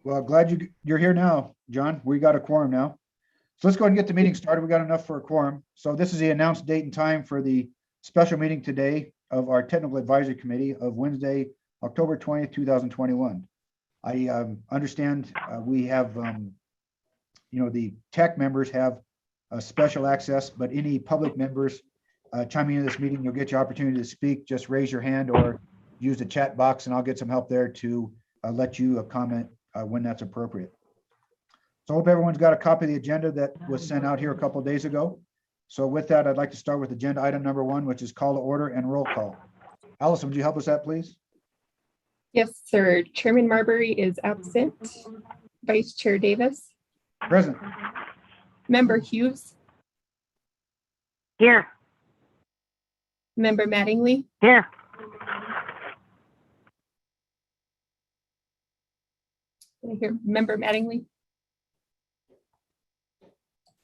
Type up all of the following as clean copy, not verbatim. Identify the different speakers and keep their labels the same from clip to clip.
Speaker 1: Well, glad you're here now, John. We got a quorum now. So let's go ahead and get the meeting started. We got enough for a quorum. So this is the announced date and time for the special meeting today of our Technical Advisory Committee of Wednesday, October 20th, 2021. I understand we have, the TAC members have special access, but any public members chiming into this meeting, you'll get your opportunity to speak. Just raise your hand or use the chat box and I'll get some help there to let you comment when that's appropriate. So I hope everyone's got a copy of the agenda that was sent out here a couple of days ago. So with that, I'd like to start with agenda item number 1, which is call to order and roll call. Allison, would you help us that, please?
Speaker 2: Yes, sir. Chairman Marbury is absent. Vice Chair Davis.
Speaker 1: Present.
Speaker 2: Member Hughes.
Speaker 3: Here.
Speaker 2: Member Mattingly.
Speaker 3: Here.
Speaker 2: Did I hear Member Mattingly?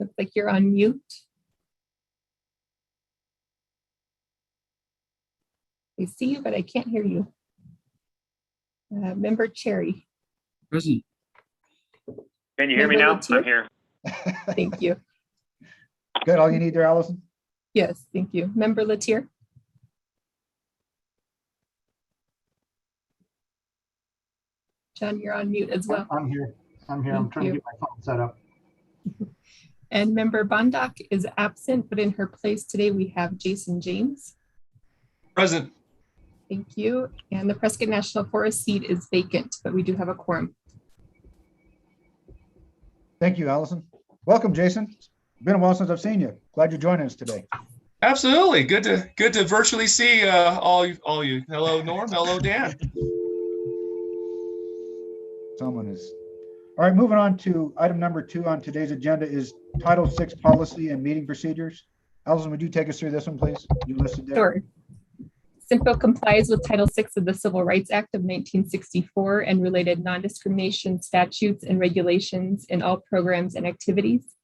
Speaker 2: Looks like you're on mute. I see you, but I can't hear you. Member Cherry.
Speaker 4: Present.
Speaker 5: Can you hear me now? I'm here.
Speaker 2: Thank you.
Speaker 1: Good. All you need there, Allison?
Speaker 2: Yes, thank you. Member Latier. John, you're on mute as well.
Speaker 6: I'm here. I'm trying to get my phone set up.
Speaker 2: And Member Bondoc is absent, but in her place today we have Jason James.
Speaker 4: Present.
Speaker 2: Thank you. And the Prescott National Forest seat is vacant, but we do have a quorum.
Speaker 1: Thank you, Allison. Welcome, Jason. It's been a while since I've seen you. Glad you're joining us today.
Speaker 4: Absolutely. Good to virtually see all you. Hello, Norm. Hello, Dan.
Speaker 1: Someone is. All right, moving on to item number 2 on today's agenda is Title VI policy and meeting procedures. Allison, would you take us through this one, please? You listed there.
Speaker 2: Sure. CYMPO complies with Title VI of the Civil Rights Act of 1964 and related non-discrimination statutes and regulations in all programs and activities.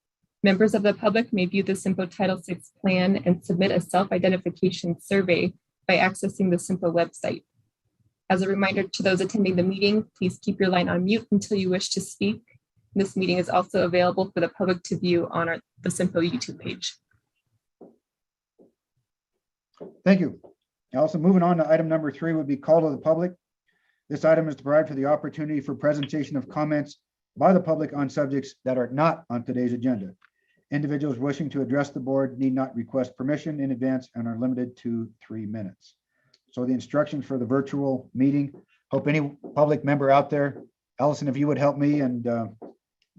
Speaker 2: Members of the public may view the CYMPO Title VI plan and submit a self-identification survey by accessing the CYMPO website. As a reminder to those attending the meeting, please keep your line on mute until you wish to speak. This meeting is also available for the public to view on the CYMPO YouTube page.
Speaker 1: Thank you. Allison, moving on to item number 3 would be call to the public. This item is to provide for the opportunity for presentation of comments by the public on subjects that are not on today's agenda. Individuals wishing to address the board need not request permission in advance and are limited to 3 minutes. So the instructions for the virtual meeting, hope any public member out there, Allison, if you would help me and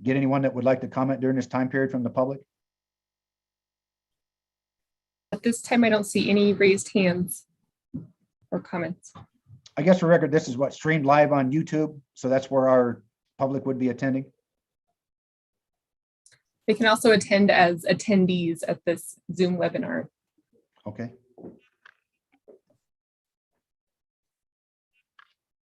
Speaker 1: get anyone that would like to comment during this time period from the public.
Speaker 2: At this time, I don't see any raised hands or comments.
Speaker 1: I guess for record, this is what streamed live on YouTube. So that's where our public would be attending.
Speaker 2: They can also attend as attendees at this Zoom webinar.
Speaker 1: Okay.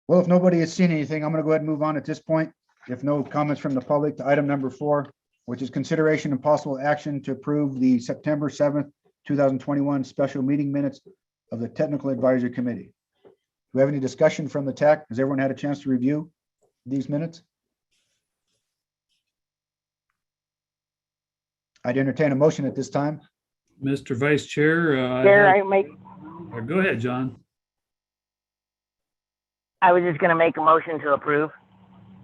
Speaker 1: Well, if nobody has seen anything, I'm going to go ahead and move on at this point. If no comments from the public, to item number 4, which is consideration and possible action to approve the September 7th, 2021 special meeting minutes of the Technical Advisory Committee. Do we have any discussion from the TAC? Has everyone had a chance to review these minutes? I'd entertain a motion at this time.
Speaker 7: Mr. Vice Chair. Go ahead, John.
Speaker 3: I was just going to make a motion to approve.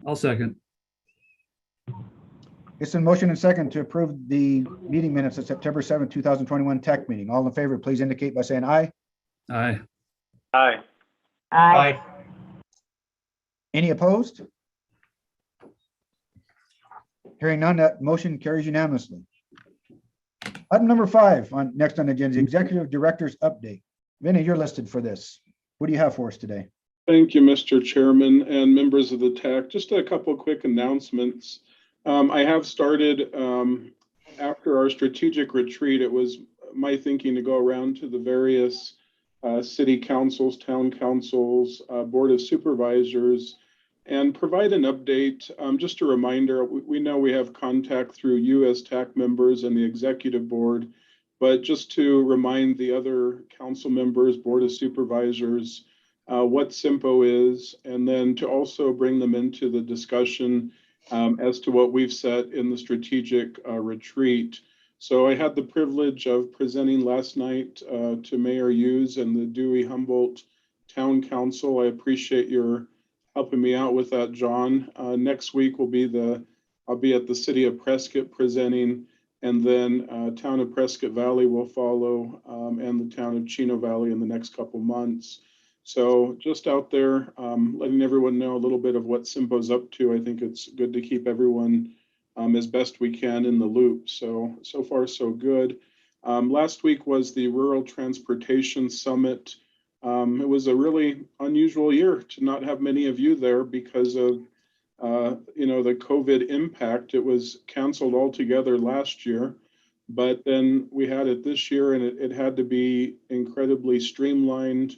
Speaker 7: I'll second.
Speaker 1: It's a motion and second to approve the meeting minutes of September 7th, 2021 TAC meeting. All in favor, please indicate by saying aye.
Speaker 7: Aye.
Speaker 5: Aye.
Speaker 3: Aye.
Speaker 1: Any opposed? Hearing none, that motion carries unanimously. Item number 5 next on the agenda, Executive Director's Update. Vinny, you're listed for this. What do you have for us today?
Speaker 8: Thank you, Mr. Chairman and members of the TAC. Just a couple of quick announcements. I have started after our strategic retreat. It was my thinking to go around to the various city councils, town councils, board of supervisors, and provide an update. Just a reminder, we know we have contact through you as TAC members and the executive board, but just to remind the other council members, board of supervisors, what CYMPO is, and then to also bring them into the discussion as to what we've set in the strategic retreat. So I had the privilege of presenting last night to Mayor Hughes and the Dewey-Humboldt Town Council. I appreciate your helping me out with that, John. Next week I'll be at the City of Prescott presenting, and then Town of Prescott Valley will follow, and the Town of Chino Valley in the next couple months. So just out there, letting everyone know a little bit of what CYMPO's up to. I think it's good to keep everyone as best we can in the loop. So far, so good. Last week was the Rural Transportation Summit. It was a really unusual year to not have many of you there because of the COVID impact. It was canceled altogether last year, but then we had it this year, and it had to be incredibly streamlined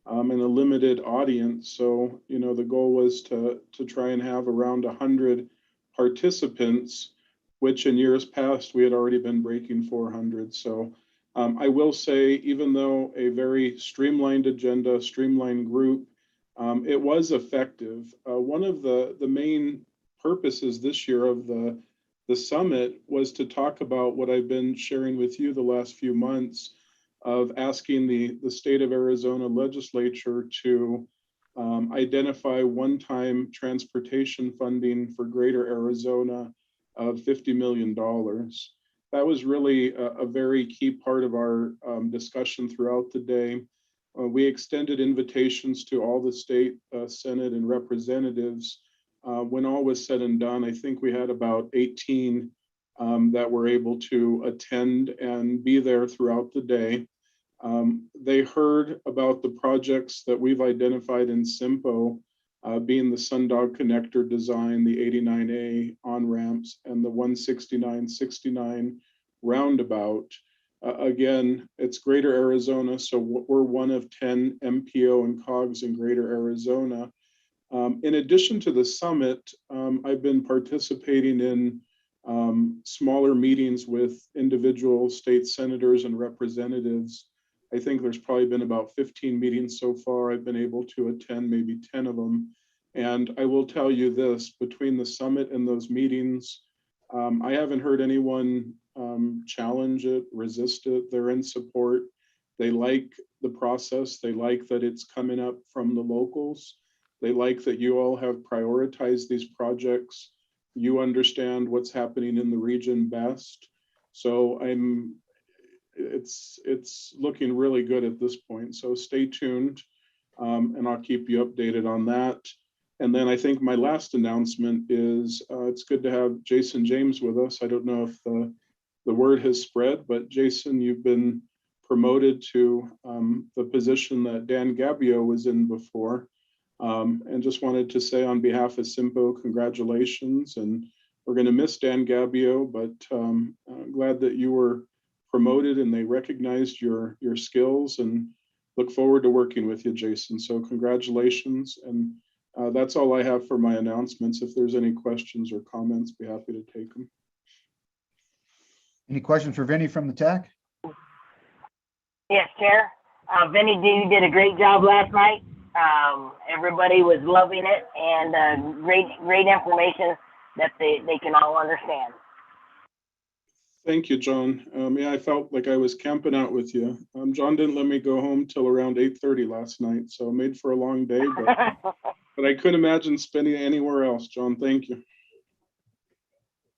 Speaker 8: and a limited audience. So, the goal was to try and have around 100 participants, which in years past, we had already been breaking 400. So I will say, even though a very streamlined agenda, streamlined group, it was effective. One of the main purposes this year of the summit was to talk about what I've been sharing with you the last few months of asking the state of Arizona legislature to identify one-time transportation funding for Greater Arizona of $50 million. That was really a very key part of our discussion throughout the day. We extended invitations to all the state Senate and representatives. When all was said and done, I think we had about 18 that were able to attend and be there throughout the day. They heard about the projects that we've identified in CYMPO, being the Sundog Connector design, the 89A on-ramps, and the 169-69 roundabout. Again, it's Greater Arizona, so we're one of 10 MPO and COGS in Greater Arizona. In addition to the summit, I've been participating in smaller meetings with individual state senators and representatives. I think there's probably been about 15 meetings so far. I've been able to attend maybe 10 of them. And I will tell you this, between the summit and those meetings, I haven't heard anyone challenge it, resist it. They're in support. They like the process. They like that it's coming up from the locals. They like that you all have prioritized these projects. You understand what's happening in the region best. So it's looking really good at this point. So stay tuned, and I'll keep you updated on that. And then I think my last announcement is it's good to have Jason James with us. I don't know if the word has spread, but Jason, you've been promoted to the position that Dan Gabbio was in before. And just wanted to say on behalf of CYMPO, congratulations. And we're going to miss Dan Gabbio, but I'm glad that you were promoted and they recognized your skills, and look forward to working with you, Jason. So congratulations. And that's all I have for my announcements. If there's any questions or comments, be happy to take them.
Speaker 1: Any questions for Vinny from the TAC?
Speaker 3: Yes, Chair. Vinny, you did a great job last night. Everybody was loving it, and great information that they can all understand.
Speaker 8: Thank you, John. Yeah, I felt like I was camping out with you. John didn't let me go home till around 8:30 last night, so made for a long day, but I couldn't imagine spending it anywhere else. John, thank you.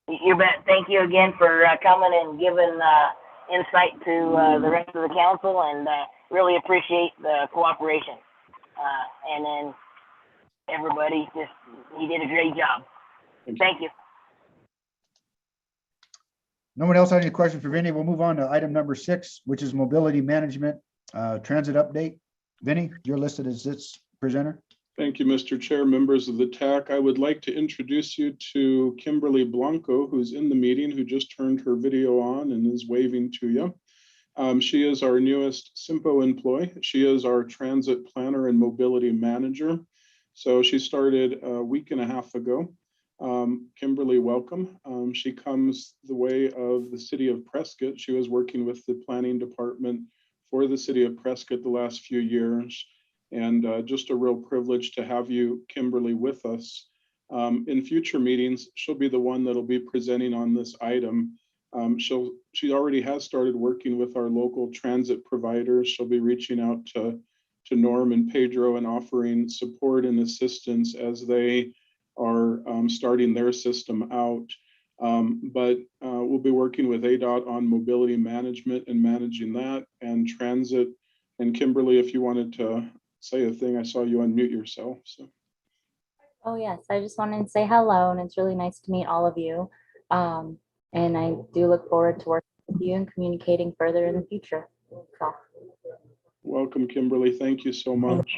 Speaker 3: You bet. Thank you again for coming and giving insight to the rest of the council, and really appreciate the cooperation. And then everybody, he did a great job. Thank you.
Speaker 1: No one else had any questions for Vinny? We'll move on to item number 6, which is mobility management, transit update. Vinny, you're listed as its presenter.
Speaker 8: Thank you, Mr. Chair, members of the TAC. I would like to introduce you to Kimberly Blanco, who's in the meeting, who just turned her video on and is waving to you. She is our newest CYMPO employee. She is our transit planner and mobility manager. So she started a week and a half ago. Kimberly, welcome. She comes the way of the city of Prescott. She was working with the planning department for the city of Prescott the last few years. And just a real privilege to have you, Kimberly, with us. In future meetings, she'll be the one that'll be presenting on this item. She already has started working with our local transit providers. She'll be reaching out to Norm and Pedro and offering support and assistance as they are starting their system out. But we'll be working with ADOT on mobility management and managing that and transit. And Kimberly, if you wanted to say a thing, I saw you unmute yourself. So.
Speaker 9: Oh, yes. I just wanted to say hello, and it's really nice to meet all of you. And I do look forward to working with you and communicating further in the future. So.
Speaker 8: Welcome, Kimberly. Thank you so much.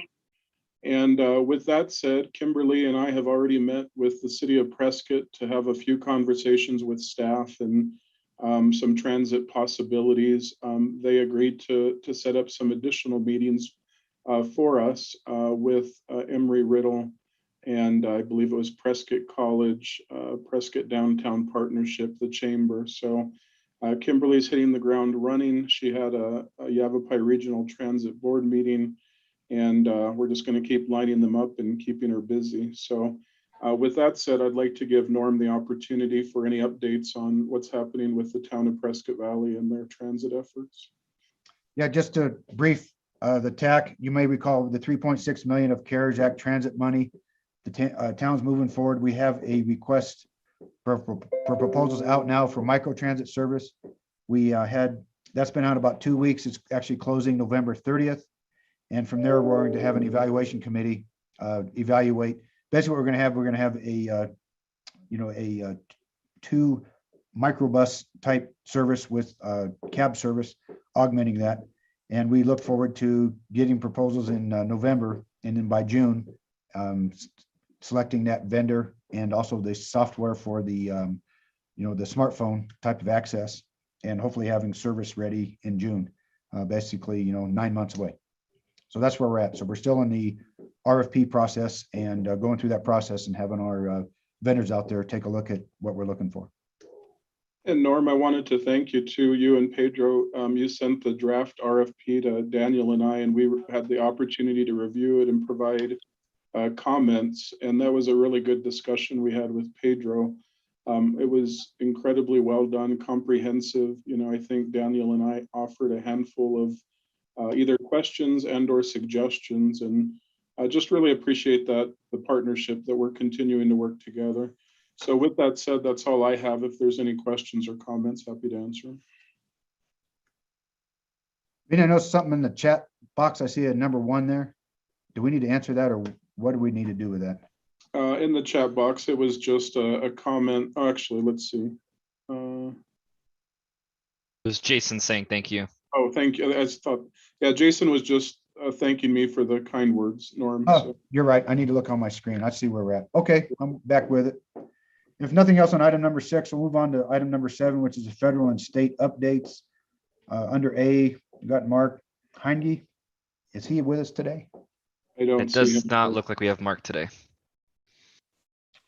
Speaker 8: And with that said, Kimberly and I have already met with the city of Prescott to have a few conversations with staff and some transit possibilities. They agreed to set up some additional meetings for us with Embry-Riddle and I believe it was Prescott College, Prescott Downtown Partnership, the Chamber. So Kimberly's hitting the ground running. She had a Yavapai Regional Transit Board meeting, and we're just going to keep lining them up and keeping her busy. So with that said, I'd like to give Norm the opportunity for any updates on what's happening with the town of Prescott Valley and their transit efforts.
Speaker 1: Yeah, just to brief the TAC, you may recall the 3.6 million of CARES Act transit money. The town's moving forward. We have a request for proposals out now for microtransit service. That's been out about 2 weeks. It's actually closing November 30th. And from there, we're going to have an evaluation committee evaluate. Basically, what we're going to have a 2 microbus type service with cab service augmenting that. And we look forward to getting proposals in November, and then by June, selecting that vendor and also the software for the the smartphone type of access, and hopefully having service ready in June, basically 9 months away. So that's where we're at. So we're still in the RFP process and going through that process and having our vendors out there take a look at what we're looking for.
Speaker 8: And Norm, I wanted to thank you too, you and Pedro. You sent the draft RFP to Daniel and I, and we had the opportunity to review it and provide comments. And that was a really good discussion we had with Pedro. It was incredibly well done, comprehensive. I think Daniel and I offered a handful of either questions and or suggestions. And I just really appreciate that, the partnership that we're continuing to work together. So with that said, that's all I have. If there's any questions or comments, happy to answer them.
Speaker 1: I know something in the chat box. I see a number 1 there. Do we need to answer that, or what do we need to do with that?
Speaker 8: In the chat box, it was just a comment. Oh, actually, let's see.
Speaker 10: It was Jason saying thank you.
Speaker 8: Oh, thank you. I just thought, yeah, Jason was just thanking me for the kind words, Norm.
Speaker 1: Oh,
Speaker 8: so.
Speaker 1: You're right. I need to look on my screen. I see where we're at. Okay, I'm back with it. If nothing else on item number 6, we'll move on to item number 7, which is the federal and state updates. Under A, we got Mark Heinge. Is he with us today?
Speaker 8: I don't
Speaker 10: It
Speaker 8: see
Speaker 10: does
Speaker 8: him.
Speaker 10: not look like we have Mark today.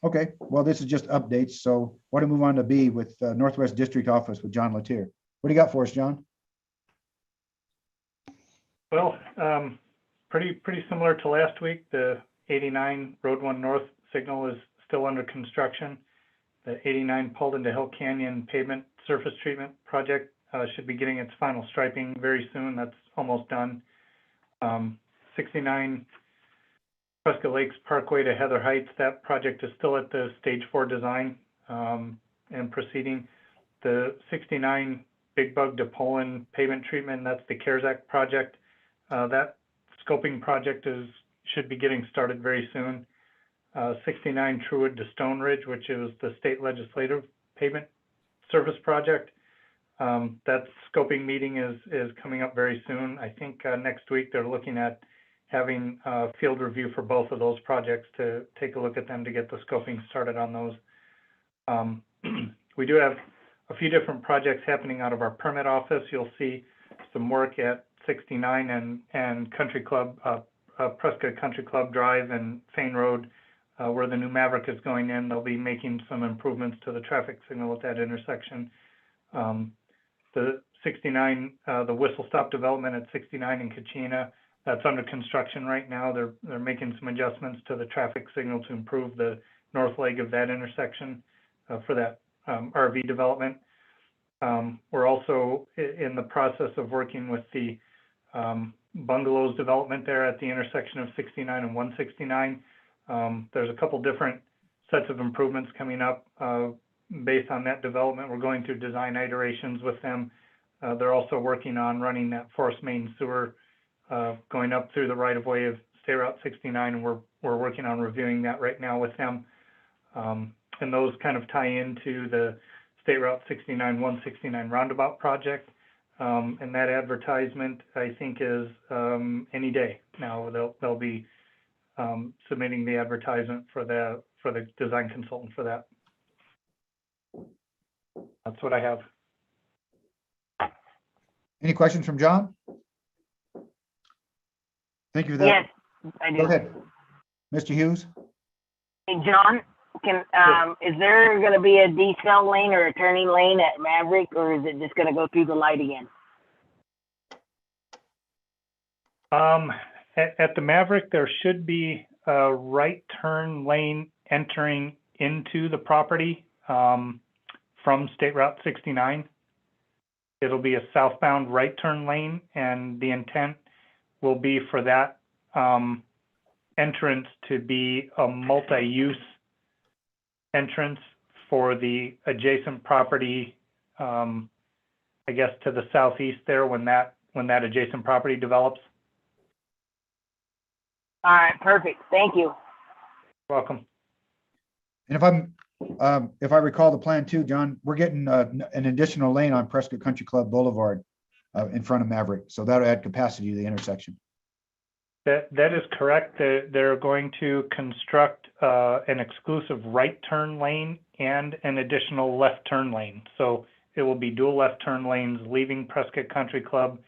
Speaker 1: Okay, well, this is just updates. So why don't we move on to B with Northwest District Office with John Latier. What do you got for us, John?
Speaker 11: Well, pretty similar to last week. The 89 Road 1 North signal is still under construction. The 89 pulled into Hill Canyon pavement surface treatment project should be getting its final striping very soon. That's almost done. 69 Prescott Lakes Parkway to Heather Heights, that project is still at the stage 4 design and proceeding. The 69 Big Bug to Poland pavement treatment, that's the CARES Act project. That scoping project should be getting started very soon. 69 Truwood to Stone Ridge, which is the state legislative pavement service project. That scoping meeting is coming up very soon. I think next week they're looking at having a field review for both of those projects to take a look at them to get the scoping started on those. We do have a few different projects happening out of our permit office. You'll see some work at 69 and Country Club, Prescott Country Club Drive and Fane Road, where the new Maverick is going in. They'll be making some improvements to the traffic signal at that intersection. The 69, the Whistle Stop development at 69 in Kachina, That's under construction right now. They're making some adjustments to the traffic signal to improve the north leg of that intersection for that RV development. We're also in the process of working with the bungalows development there at the intersection of 69 and 169. There's a couple different sets of improvements coming up based on that development. We're going through design iterations with them. They're also working on running that force main sewer going up through the right of way of State Route 69, and we're working on reviewing that right now with them. And those kind of tie into the State Route 69, 169 roundabout project. And that advertisement, I think, is any day now. They'll be submitting the advertisement for the design consultant for that. That's what I have.
Speaker 1: Any questions from John? Thank you for that.
Speaker 3: Yes, I do.
Speaker 1: Go ahead, Mr. Hughes.
Speaker 3: Hey, John, is there going to be a decel lane or a turning lane at Maverick, or is it just going to go through the light again?
Speaker 11: At the Maverick, there should be a right turn lane entering into the property from State Route 69. It'll be a southbound right turn lane, and the intent will be for that entrance to be a multi-use entrance for the adjacent property, I guess to the southeast there when that adjacent property develops.
Speaker 3: All right, perfect. Thank you.
Speaker 11: Welcome.
Speaker 1: And if I recall the plan too, John, we're getting an additional lane on Prescott Country Club Boulevard in front of Maverick. So that'll add capacity to the intersection.
Speaker 11: That is correct. They're going to construct an exclusive right turn lane and an additional left turn lane. So it will be dual left turn lanes leaving Prescott Country Club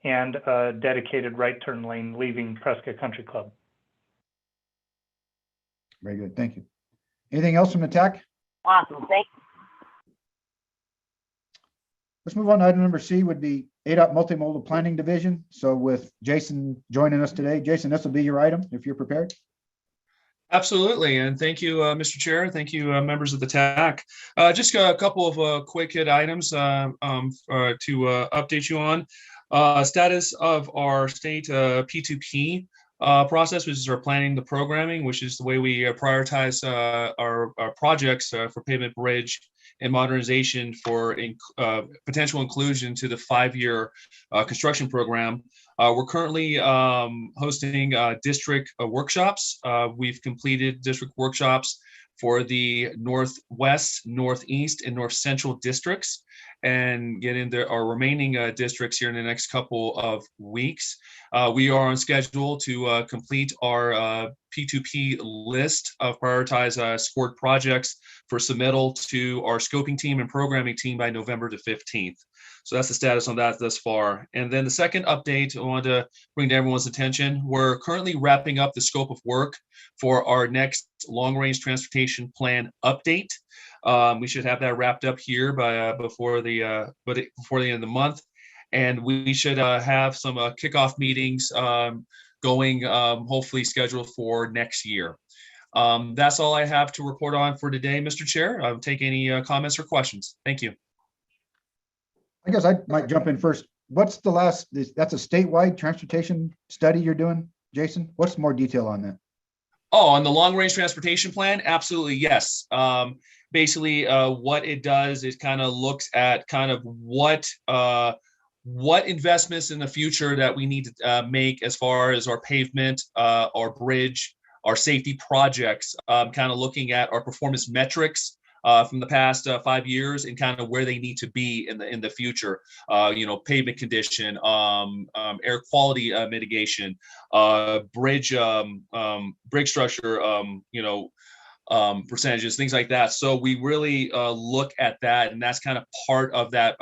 Speaker 11: and a dedicated right turn lane leaving Prescott Country Club.
Speaker 1: Very good. Thank you. Anything else from the TAC?
Speaker 3: Awesome. Thanks.
Speaker 1: Let's move on to item number C would be ADOT Multimodal Planning Division. So with Jason joining us today, Jason, this will be your item if you're prepared.
Speaker 4: Absolutely, and thank you, Mr. Chair. Thank you, members of the TAC. Just a couple of quick hit items to update you on. Status of our state P2P process, which is our planning the programming, which is the way we prioritize our projects for pavement, bridge, and modernization for potential inclusion to the 5-year construction program. We're currently hosting district workshops. We've completed district workshops for the Northwest, Northeast, and North Central districts, and get into our remaining districts here in the next couple of weeks. We are on schedule to complete our P2P list of prioritized scored projects for submittal to our scoping team and programming team by November the 15th. So that's the status on that thus far. And then the second update I wanted to bring to everyone's attention, we're currently wrapping up the scope of work for our next long-range transportation plan update. We should have that wrapped up here by before the end of the month, and we should have some kickoff meetings going, hopefully scheduled for next year. That's all I have to report on for today, Mr. Chair. I'll take any comments or questions. Thank you.
Speaker 1: I guess I might jump in first. What's the last? That's a statewide transportation study you're doing, Jason? What's more detail on that?
Speaker 4: Oh, on the long-range transportation plan? Absolutely, yes. Basically, what it does is kind of looks at kind of what investments in the future that we need to make as far as our pavement, our bridge, our safety projects, kind of looking at our performance metrics from the past 5 years and kind of where they need to be in the future. Pavement condition, air quality mitigation, bridge structure, percentages, things like that. So we really look at that, and that's kind of part of that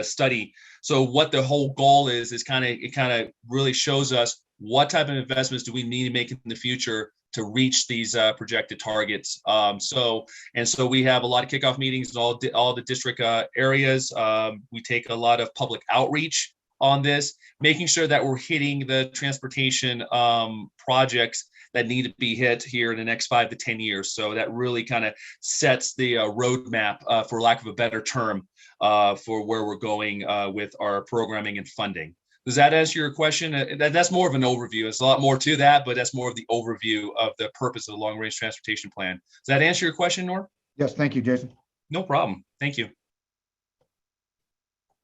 Speaker 4: study. So what the whole goal is it kind of really shows us what type of investments do we need to make in the future to reach these projected targets. So we have a lot of kickoff meetings in all the district areas. We take a lot of public outreach on this, making sure that we're hitting the transportation projects that need to be hit here in the next 5 to 10 years. So that really kind of sets the roadmap, for lack of a better term, for where we're going with our programming and funding. Does that answer your question? That's more of an overview. It's a lot more to that, but that's more of the overview of the purpose of the long-range transportation plan. Does that answer your question, Norm?
Speaker 1: Yes, thank you, Jason.
Speaker 4: No problem. Thank you.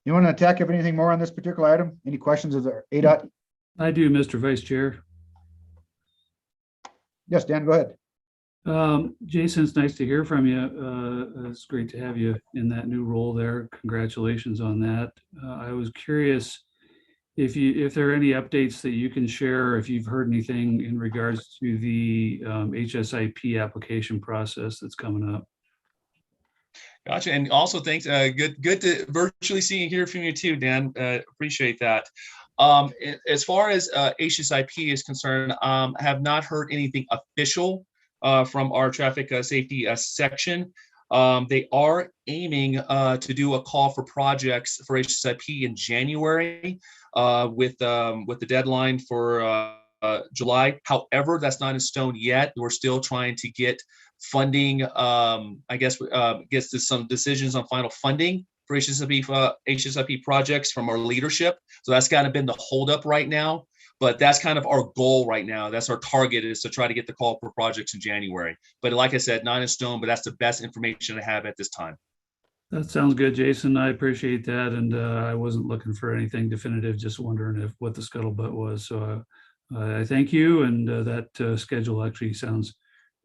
Speaker 1: You want to attack have anything more on this particular item? Any questions of the ADOT?
Speaker 7: I do, Mr. Vice Chair.
Speaker 1: Yes, Dan, go ahead.
Speaker 7: Jason, it's nice to hear from you. It's great to have you in that new role there. Congratulations on that. I was curious if there are any updates that you can share, if you've heard anything in regards to the HSIP application process that's coming up.
Speaker 4: Gotcha. And also thanks. Good to virtually see and hear from you too, Dan. Appreciate that. As far as HSIP is concerned, have not heard anything official from our traffic safety section. They are aiming to do a call for projects for HSIP in January with the deadline for July. However, that's not in stone yet. We're still trying to get funding. I guess gets to some decisions on final funding for HSIP projects from our leadership. So that's kind of been the holdup right now. But that's kind of our goal right now. That's our target, is to try to get the call for projects in January. But like I said, not in stone, but that's the best information I have at this time.
Speaker 7: That sounds good, Jason. I appreciate that. And I wasn't looking for anything definitive, just wondering what the scuttlebutt was. So I thank you. And that schedule actually sounds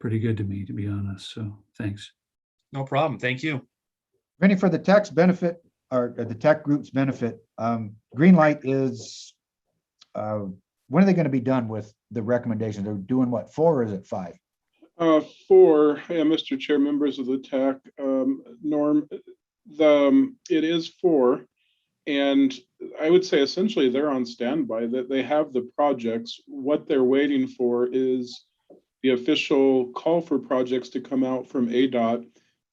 Speaker 7: pretty good to me, to be honest. So thanks.
Speaker 4: No problem. Thank you.
Speaker 1: Rennie, for the tax benefit, or the TAC group's benefit, green light is, when are they going to be done with the recommendations? They're doing what, 4 or is it 5?
Speaker 8: 4, yeah, Mr. Chair, members of the TAC, Norm, it is 4, and I would say essentially they're on standby, that they have the projects. What they're waiting for is the official call for projects to come out from ADOT.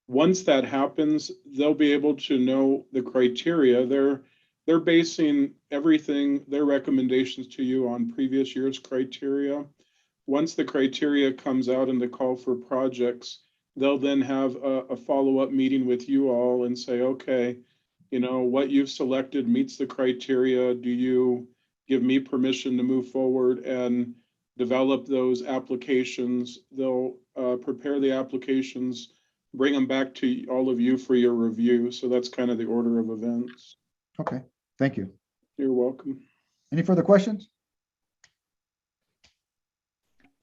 Speaker 8: Once that happens, they'll be able to know the criteria. They're basing everything, their recommendations to you, on previous year's criteria. Once the criteria comes out in the call for projects, they'll then have a follow-up meeting with you all and say, okay, you know, what you've selected meets the criteria. Do you give me permission to move forward and develop those applications? They'll prepare the applications, bring them back to all of you for your review. So that's kind of the order of events.
Speaker 1: Okay, thank you.
Speaker 8: You're welcome.
Speaker 1: Any further questions?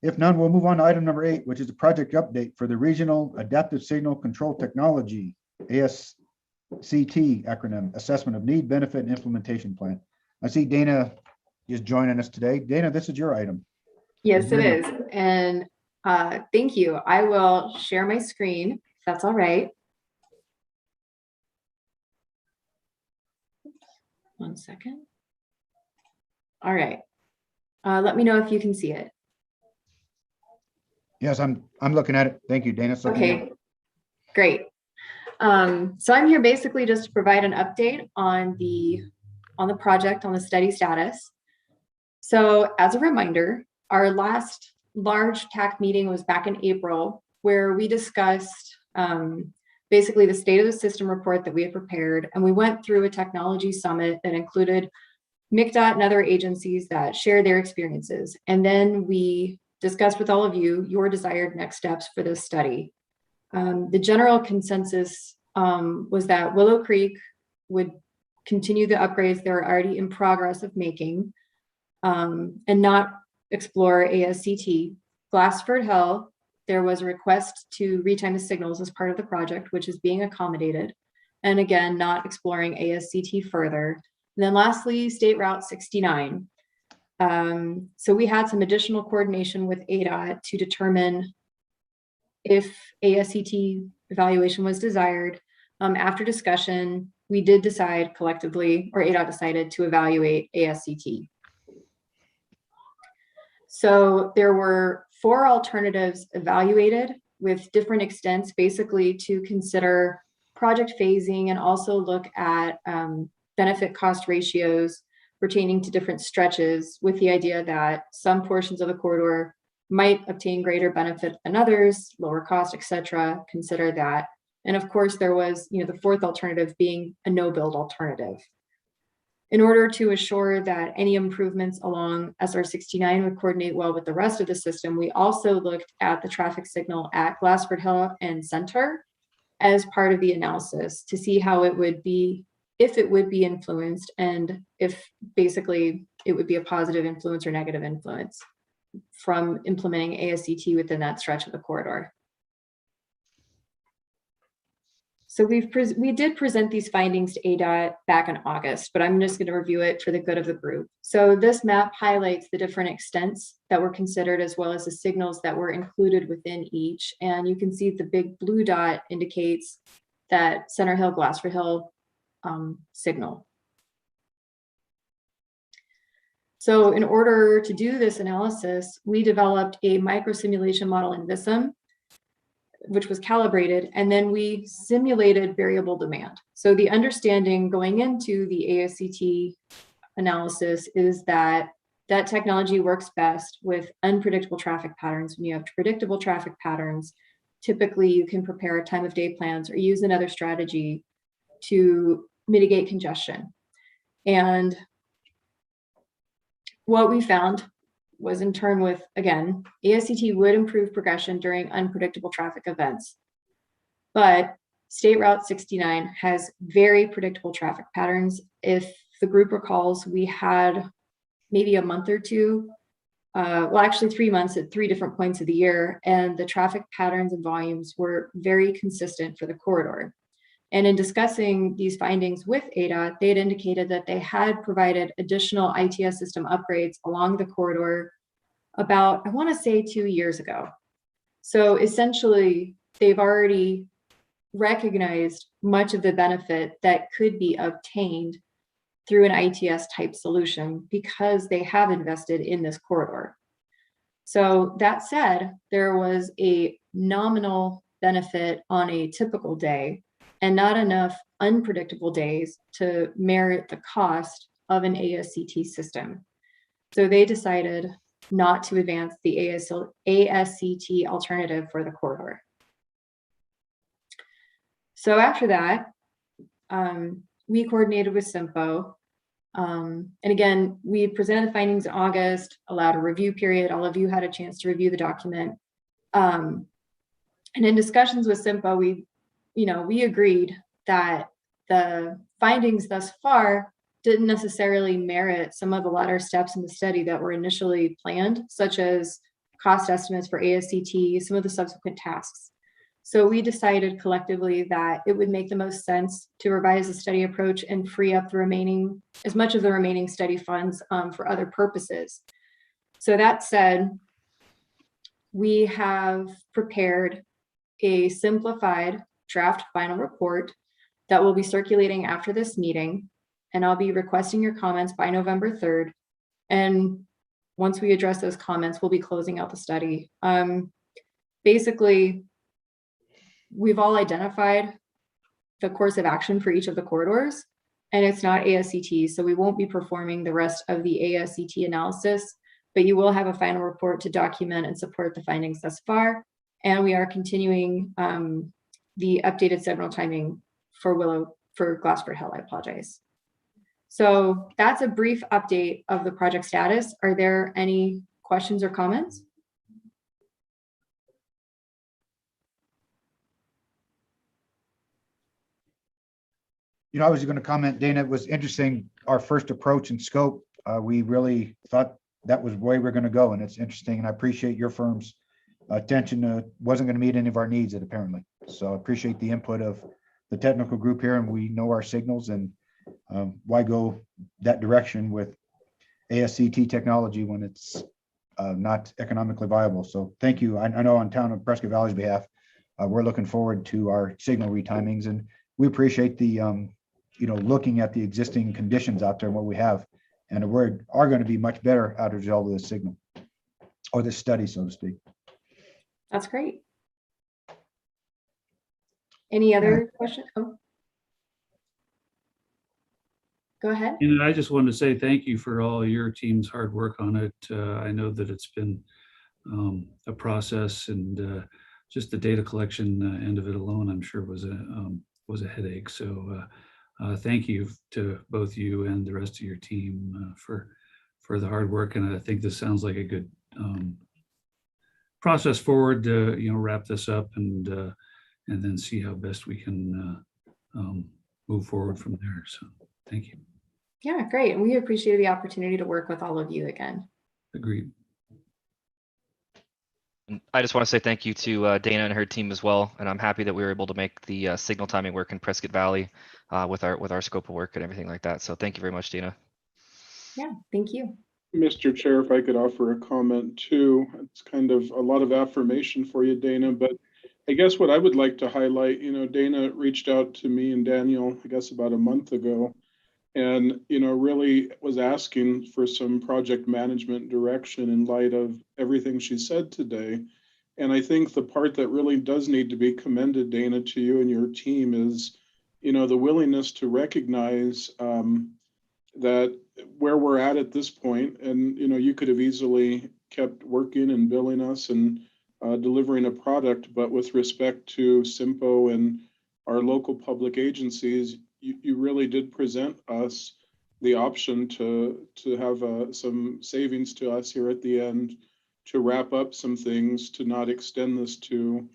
Speaker 1: If none, we'll move on to item number 8, which is a project update for the Regional Adaptive Signal Control Technology, ASCT acronym, Assessment of Need, Benefit, and Implementation Plan. I see Dana is joining us today. Dana, this is your item.
Speaker 12: Yes, it is. And thank you. I will share my screen, if that's all right. One second. All right. Let me know if you can see it.
Speaker 1: Yes, I'm looking at it. Thank you, Dana. So
Speaker 12: okay, great. So I'm here basically just to provide an update on the project, on the study status. So as a reminder, our last large TAC meeting was back in April, where we discussed basically the state of the system report that we had prepared, and we went through a technology summit that included MCDOT and other agencies that shared their experiences. And then we discussed with all of you your desired next steps for this study. The general consensus was that Willow Creek would continue the upgrades they're already in progress of making, and not explore ASCT. Glassford Hill, there was a request to retime the signals as part of the project, which is being accommodated. And again, not exploring ASCT further. And then lastly, State Route 69. So we had some additional coordination with ADOT to determine if ASCT evaluation was desired. After discussion, we did decide collectively, or ADOT decided to evaluate ASCT. So there were 4 alternatives evaluated with different extents, basically to consider project phasing and also look at benefit cost ratios pertaining to different stretches, with the idea that some portions of the corridor might obtain greater benefit than others, lower cost, etc. Consider that. And of course, there was, the fourth alternative being a no-build alternative. In order to assure that any improvements along SR 69 would coordinate well with the rest of the system, we also looked at the traffic signal at Glassford Hill and Center as part of the analysis to see how it would be, if it would be influenced, and if basically it would be a positive influence or negative influence from implementing ASCT within that stretch of the corridor. So we did present these findings to ADOT back in August, but I'm just going to review it for the good of the group. So this map highlights the different extents that were considered, as well as the signals that were included within each. And you can see the big blue dot indicates that Center Hill, Glassford Hill signal. So in order to do this analysis, we developed a micro simulation model in Vism, which was calibrated, and then we simulated variable demand. So the understanding going into the ASCT analysis is that that technology works best with unpredictable traffic patterns. When you have predictable traffic patterns, typically you can prepare time of day plans or use another strategy to mitigate congestion. And what we found was, in turn with, again, ASCT would improve progression during unpredictable traffic events. But State Route 69 has very predictable traffic patterns. If the group recalls, we had maybe a month or two, well, actually 3 months at 3 different points of the year, and the traffic patterns and volumes were very consistent for the corridor. And in discussing these findings with ADOT, they had indicated that they had provided additional ITS system upgrades along the corridor about, I want to say 2 years ago. So essentially, they've already recognized much of the benefit that could be obtained through an ITS type solution because they have invested in this corridor. So that said, there was a nominal benefit on a typical day and not enough unpredictable days to merit the cost of an ASCT system. So they decided not to advance the ASCT alternative for the corridor. So after that, we coordinated with CYMPO. And again, we presented the findings in August, allowed a review period. All of you had a chance to review the document. And in discussions with CYMPO, we agreed that the findings thus far didn't necessarily merit some of the latter steps in the study that were initially planned, such as cost estimates for ASCT, some of the subsequent tasks. So we decided collectively that it would make the most sense to revise the study approach and free up as much of the remaining study funds for other purposes. So that said, we have prepared a simplified draft final report that will be circulating after this meeting, and I'll be requesting your comments by November 3rd. And once we address those comments, we'll be closing out the study. Basically, we've all identified the course of action for each of the corridors, and it's not ASCT, so we won't be performing the rest of the ASCT analysis, but you will have a final report to document and support the findings thus far. And we are continuing the updated signal timing for Glassford Hill. I apologize. So that's a brief update of the project status. Are there any questions or comments?
Speaker 1: I was going to comment, Dana, it was interesting, our first approach and scope. We really thought that was the way we're going to go, and it's interesting, and I appreciate your firm's attention. Wasn't going to meet any of our needs, apparently. So I appreciate the input of the technical group here, and we know our signals, and why go that direction with ASCT technology when it's not economically viable. So thank you. I know on town of Prescott Valley's behalf, we're looking forward to our signal retimings, and we appreciate the looking at the existing conditions out there and what we have, and we are going to be much better out of the result of this signal or this study, so to speak.
Speaker 12: That's great. Any other questions? Oh. Go ahead.
Speaker 7: And I just wanted to say thank you for all your team's hard work on it. I know that it's been a process, and just the data collection end of it alone, I'm sure was a headache. So thank you to both you and the rest of your team for the hard work. And I think this sounds like a good process forward to wrap this up and then see how best we can move forward from there. So thank you.
Speaker 12: Yeah, great. And we appreciate the opportunity to work with all of you again.
Speaker 7: Agreed.
Speaker 10: And I just want to say thank you to Dana and her team as well. And I'm happy that we were able to make the signal timing work in Prescott Valley with our scope of work and everything like that. So thank you very much, Dana.
Speaker 12: Yeah, thank you.
Speaker 8: Mr. Chair, if I could offer a comment too. It's kind of a lot of affirmation for you, Dana, but I guess what I would like to highlight, Dana reached out to me and Daniel, I guess about a month ago, and, really was asking for some project management direction in light of everything she said today. And I think the part that really does need to be commended, Dana, to you and your team is, the willingness to recognize that where we're at this point, and, you could have easily kept working and billing us and delivering a product, but with respect to CYMPO and our local public agencies, you really did present us the option to have some savings to us here at the end, to wrap up some things, to not extend this to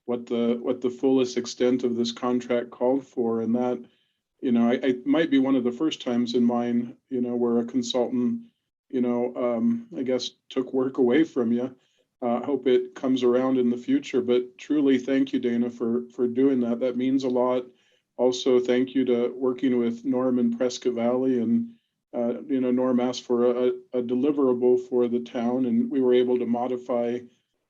Speaker 8: what the fullest extent of this contract called for. And that, I might be one of the first times in mine, where a consultant, I guess took work away from you. Hope it comes around in the future, but truly thank you, Dana, for doing that. That means a lot. Also, thank you to working with Norm in Prescott Valley, and Norm asked for a deliverable for the town, and we were able to modify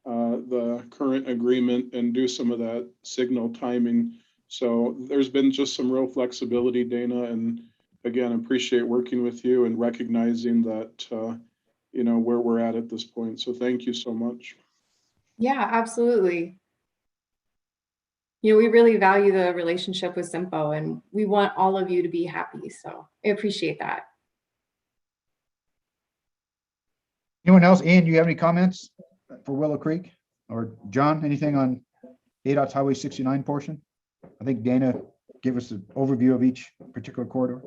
Speaker 8: the current agreement and do some of that signal timing. So there's been just some real flexibility, Dana, and again, appreciate working with you and recognizing that where we're at this point. So thank you so much.
Speaker 12: Yeah, absolutely. We really value the relationship with CYMPO, and we want all of you to be happy. So I appreciate that.
Speaker 1: Anyone else? Ian, do you have any comments for Willow Creek? Or John, anything on ADOT's Highway 69 portion? I think Dana gave us an overview of each particular corridor.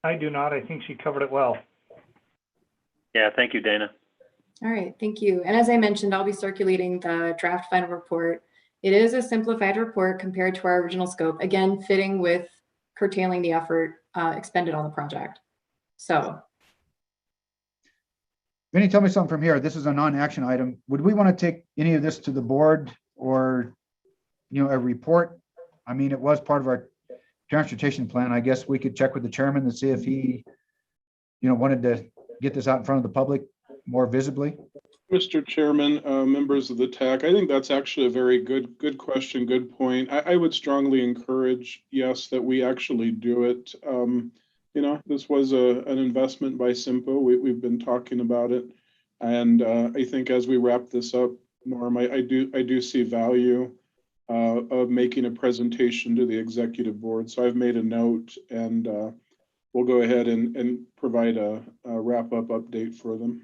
Speaker 11: I do not. I think she covered it well.
Speaker 5: Yeah, thank you, Dana.
Speaker 12: All right, thank you. And as I mentioned, I'll be circulating the draft final report. It is a simplified report compared to our original scope, again, fitting with curtailing the effort expended on the project. So.
Speaker 1: Vinny, tell me something from here. This is a non-action item. Would we want to take any of this to the board or, a report? I mean, it was part of our transportation plan. I guess we could check with the chairman to see if he, wanted to get this out in front of the public more visibly.
Speaker 8: Mr. Chairman, members of the TAC, I think that's actually a very good question, good point. I would strongly encourage, yes, that we actually do it. This was an investment by CYMPO. We've been talking about it. And I think as we wrap this up, Norm, I do see value of making a presentation to the executive board. So I've made a note, and we'll go ahead and provide a wrap-up update for them.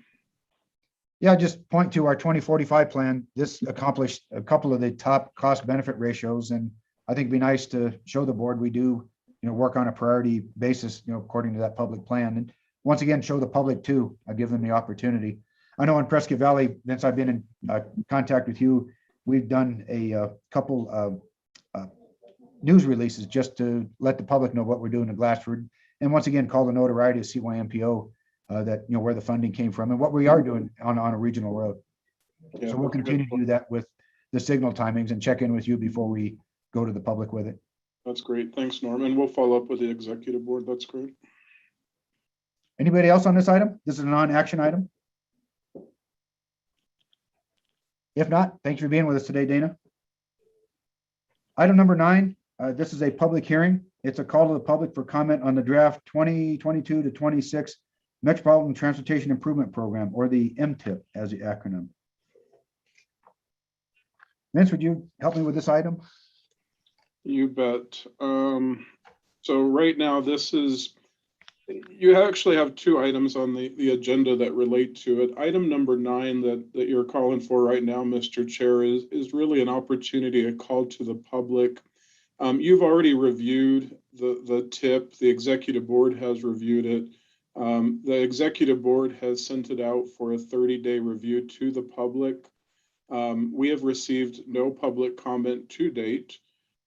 Speaker 1: Yeah, just point to our 2045 plan. This accomplished a couple of the top cost benefit ratios. And I think it'd be nice to show the board we do, work on a priority basis, according to that public plan. And once again, show the public too. I give them the opportunity. I know in Prescott Valley, since I've been in contact with you, we've done a couple of news releases just to let the public know what we're doing in Glassford. And once again, call the notoriety of CYMPO that, where the funding came from and what we are doing on a regional road. Yeah, so we'll continue to do that with the signal timings and check in with you before we go to the public with it.
Speaker 8: That's great. Thanks, Norm. And we'll follow up with the executive board. That's great.
Speaker 1: Anybody else on this item? This is a non-action item. If not, thanks for being with us today, Dana. Item number 9, this is a public hearing. It's a call to the public for comment on the draft 2022 to 26 Metropolitan Transportation Improvement Program, or the MTIP as the acronym. Vince, would you help me with this item?
Speaker 8: You bet. So right now, you actually have two items on the agenda that relate to it. Item number 9 that you're calling for right now, Mr. Chair, is really an opportunity, a call to the public. You've already reviewed the TIP. The executive board has reviewed it. The executive board has sent it out for a 30-day review to the public. We have received no public comment to date,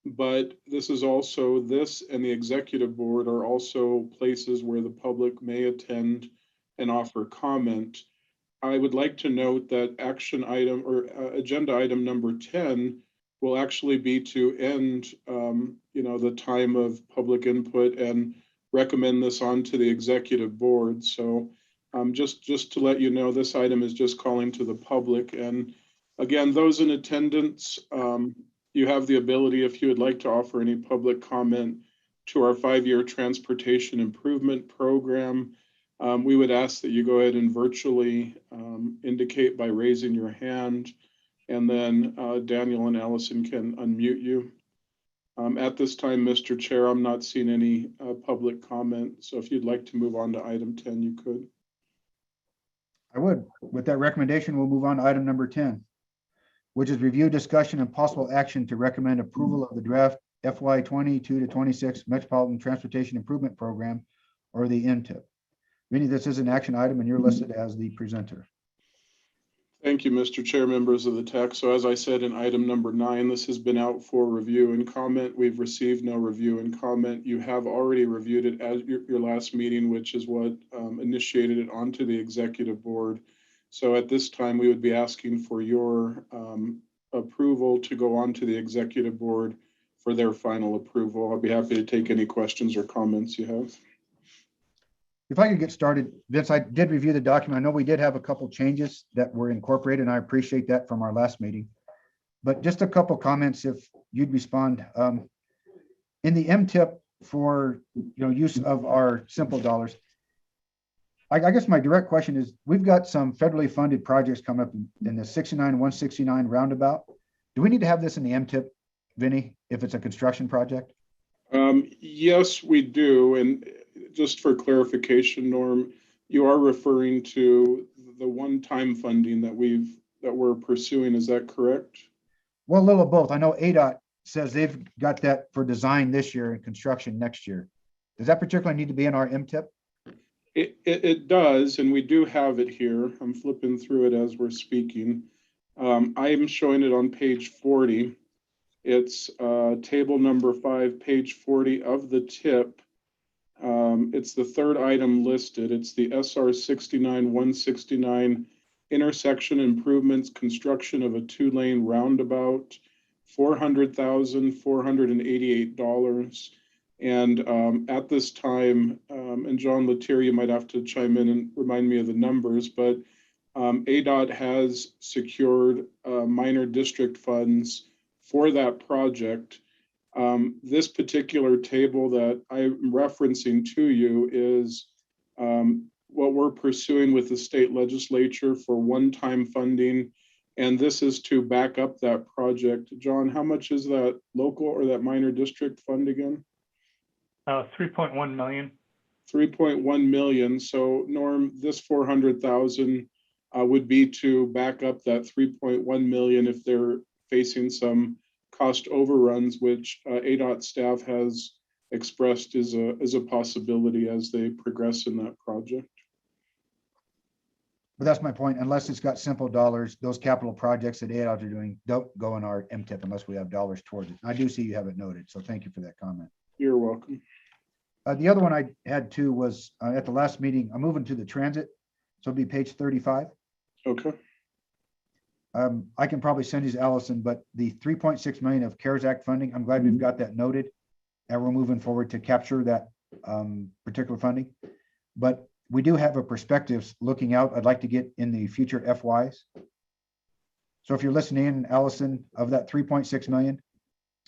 Speaker 8: but this and the executive board are also places where the public may attend and offer comment. I would like to note that action item or agenda item number 10 will actually be to end, the time of public input and recommend this on to the executive board. So just to let you know, this item is just calling to the public. And again, those in attendance, you have the ability, if you would like to offer any public comment to our 5-year transportation improvement program. We would ask that you go ahead and virtually indicate by raising your hand, and then Daniel and Allison can unmute you. At this time, Mr. Chair, I'm not seeing any public comment. So if you'd like to move on to item 10, you could.
Speaker 1: I would. With that recommendation, we'll move on to item number 10, which is review, discussion, and possible action to recommend approval of the draft FY 22 to 26 Metropolitan Transportation Improvement Program, or the MTIP. Vinny, this is an action item and you're listed as the presenter.
Speaker 8: Thank you, Mr. Chair, members of the TAC. So as I said in item number 9, this has been out for review and comment. We've received no review and comment. You have already reviewed it at your last meeting, which is what initiated it onto the executive board. So at this time, we would be asking for your approval to go on to the executive board for their final approval. I'll be happy to take any questions or comments you have.
Speaker 1: If I could get started, Vince, I did review the document. I know we did have a couple changes that were incorporated, and I appreciate that from our last meeting. But just a couple comments if you'd respond. In the MTIP for use of our CYMPO dollars, I guess my direct question is, we've got some federally funded projects coming up in the 69-169 roundabout. Do we need to have this in the MTIP, Vinny, if it's a construction project?
Speaker 8: Yes, we do. And just for clarification, Norm, you are referring to the one-time funding that we're pursuing. Is that correct?
Speaker 1: Well, a little of both. I know ADOT says they've got that for design this year and construction next year. Does that particularly need to be in our MTIP?
Speaker 8: It does, and we do have it here. I'm flipping through it as we're speaking. I am showing it on page 40. It's table number 5, page 40 of the TIP. It's the third item listed. It's the SR 69-169 intersection improvements, construction of a 2-lane roundabout, $400,488. And at this time, and John Latier, you might have to chime in and remind me of the numbers, but ADOT has secured minor district funds for that project. This particular table that I'm referencing to you is what we're pursuing with the state legislature for one-time funding. And this is to back up that project. John, how much is that local or that minor district fund again?
Speaker 11: 3.1 million.
Speaker 8: 3.1 million. So Norm, this 400,000 would be to back up that 3.1 million if they're facing some cost overruns, which ADOT staff has expressed is a possibility as they progress in that project.
Speaker 1: But that's my point. Unless it's got CYMPO dollars, those capital projects that ADOT are doing don't go in our MTIP unless we have dollars towards it. I do see you have it noted, so thank you for that comment.
Speaker 8: You're welcome.
Speaker 1: The other one I had too was at the last meeting, I'm moving to the transit. So it'll be page 35.
Speaker 8: Okay.
Speaker 1: I can probably send these to Allison, but the 3.6 million of CARES Act funding, I'm glad we've got that noted. And we're moving forward to capture that particular funding. But we do have a perspective looking out. I'd like to get in the future FYs. So if you're listening in, Allison, of that 3.6 million,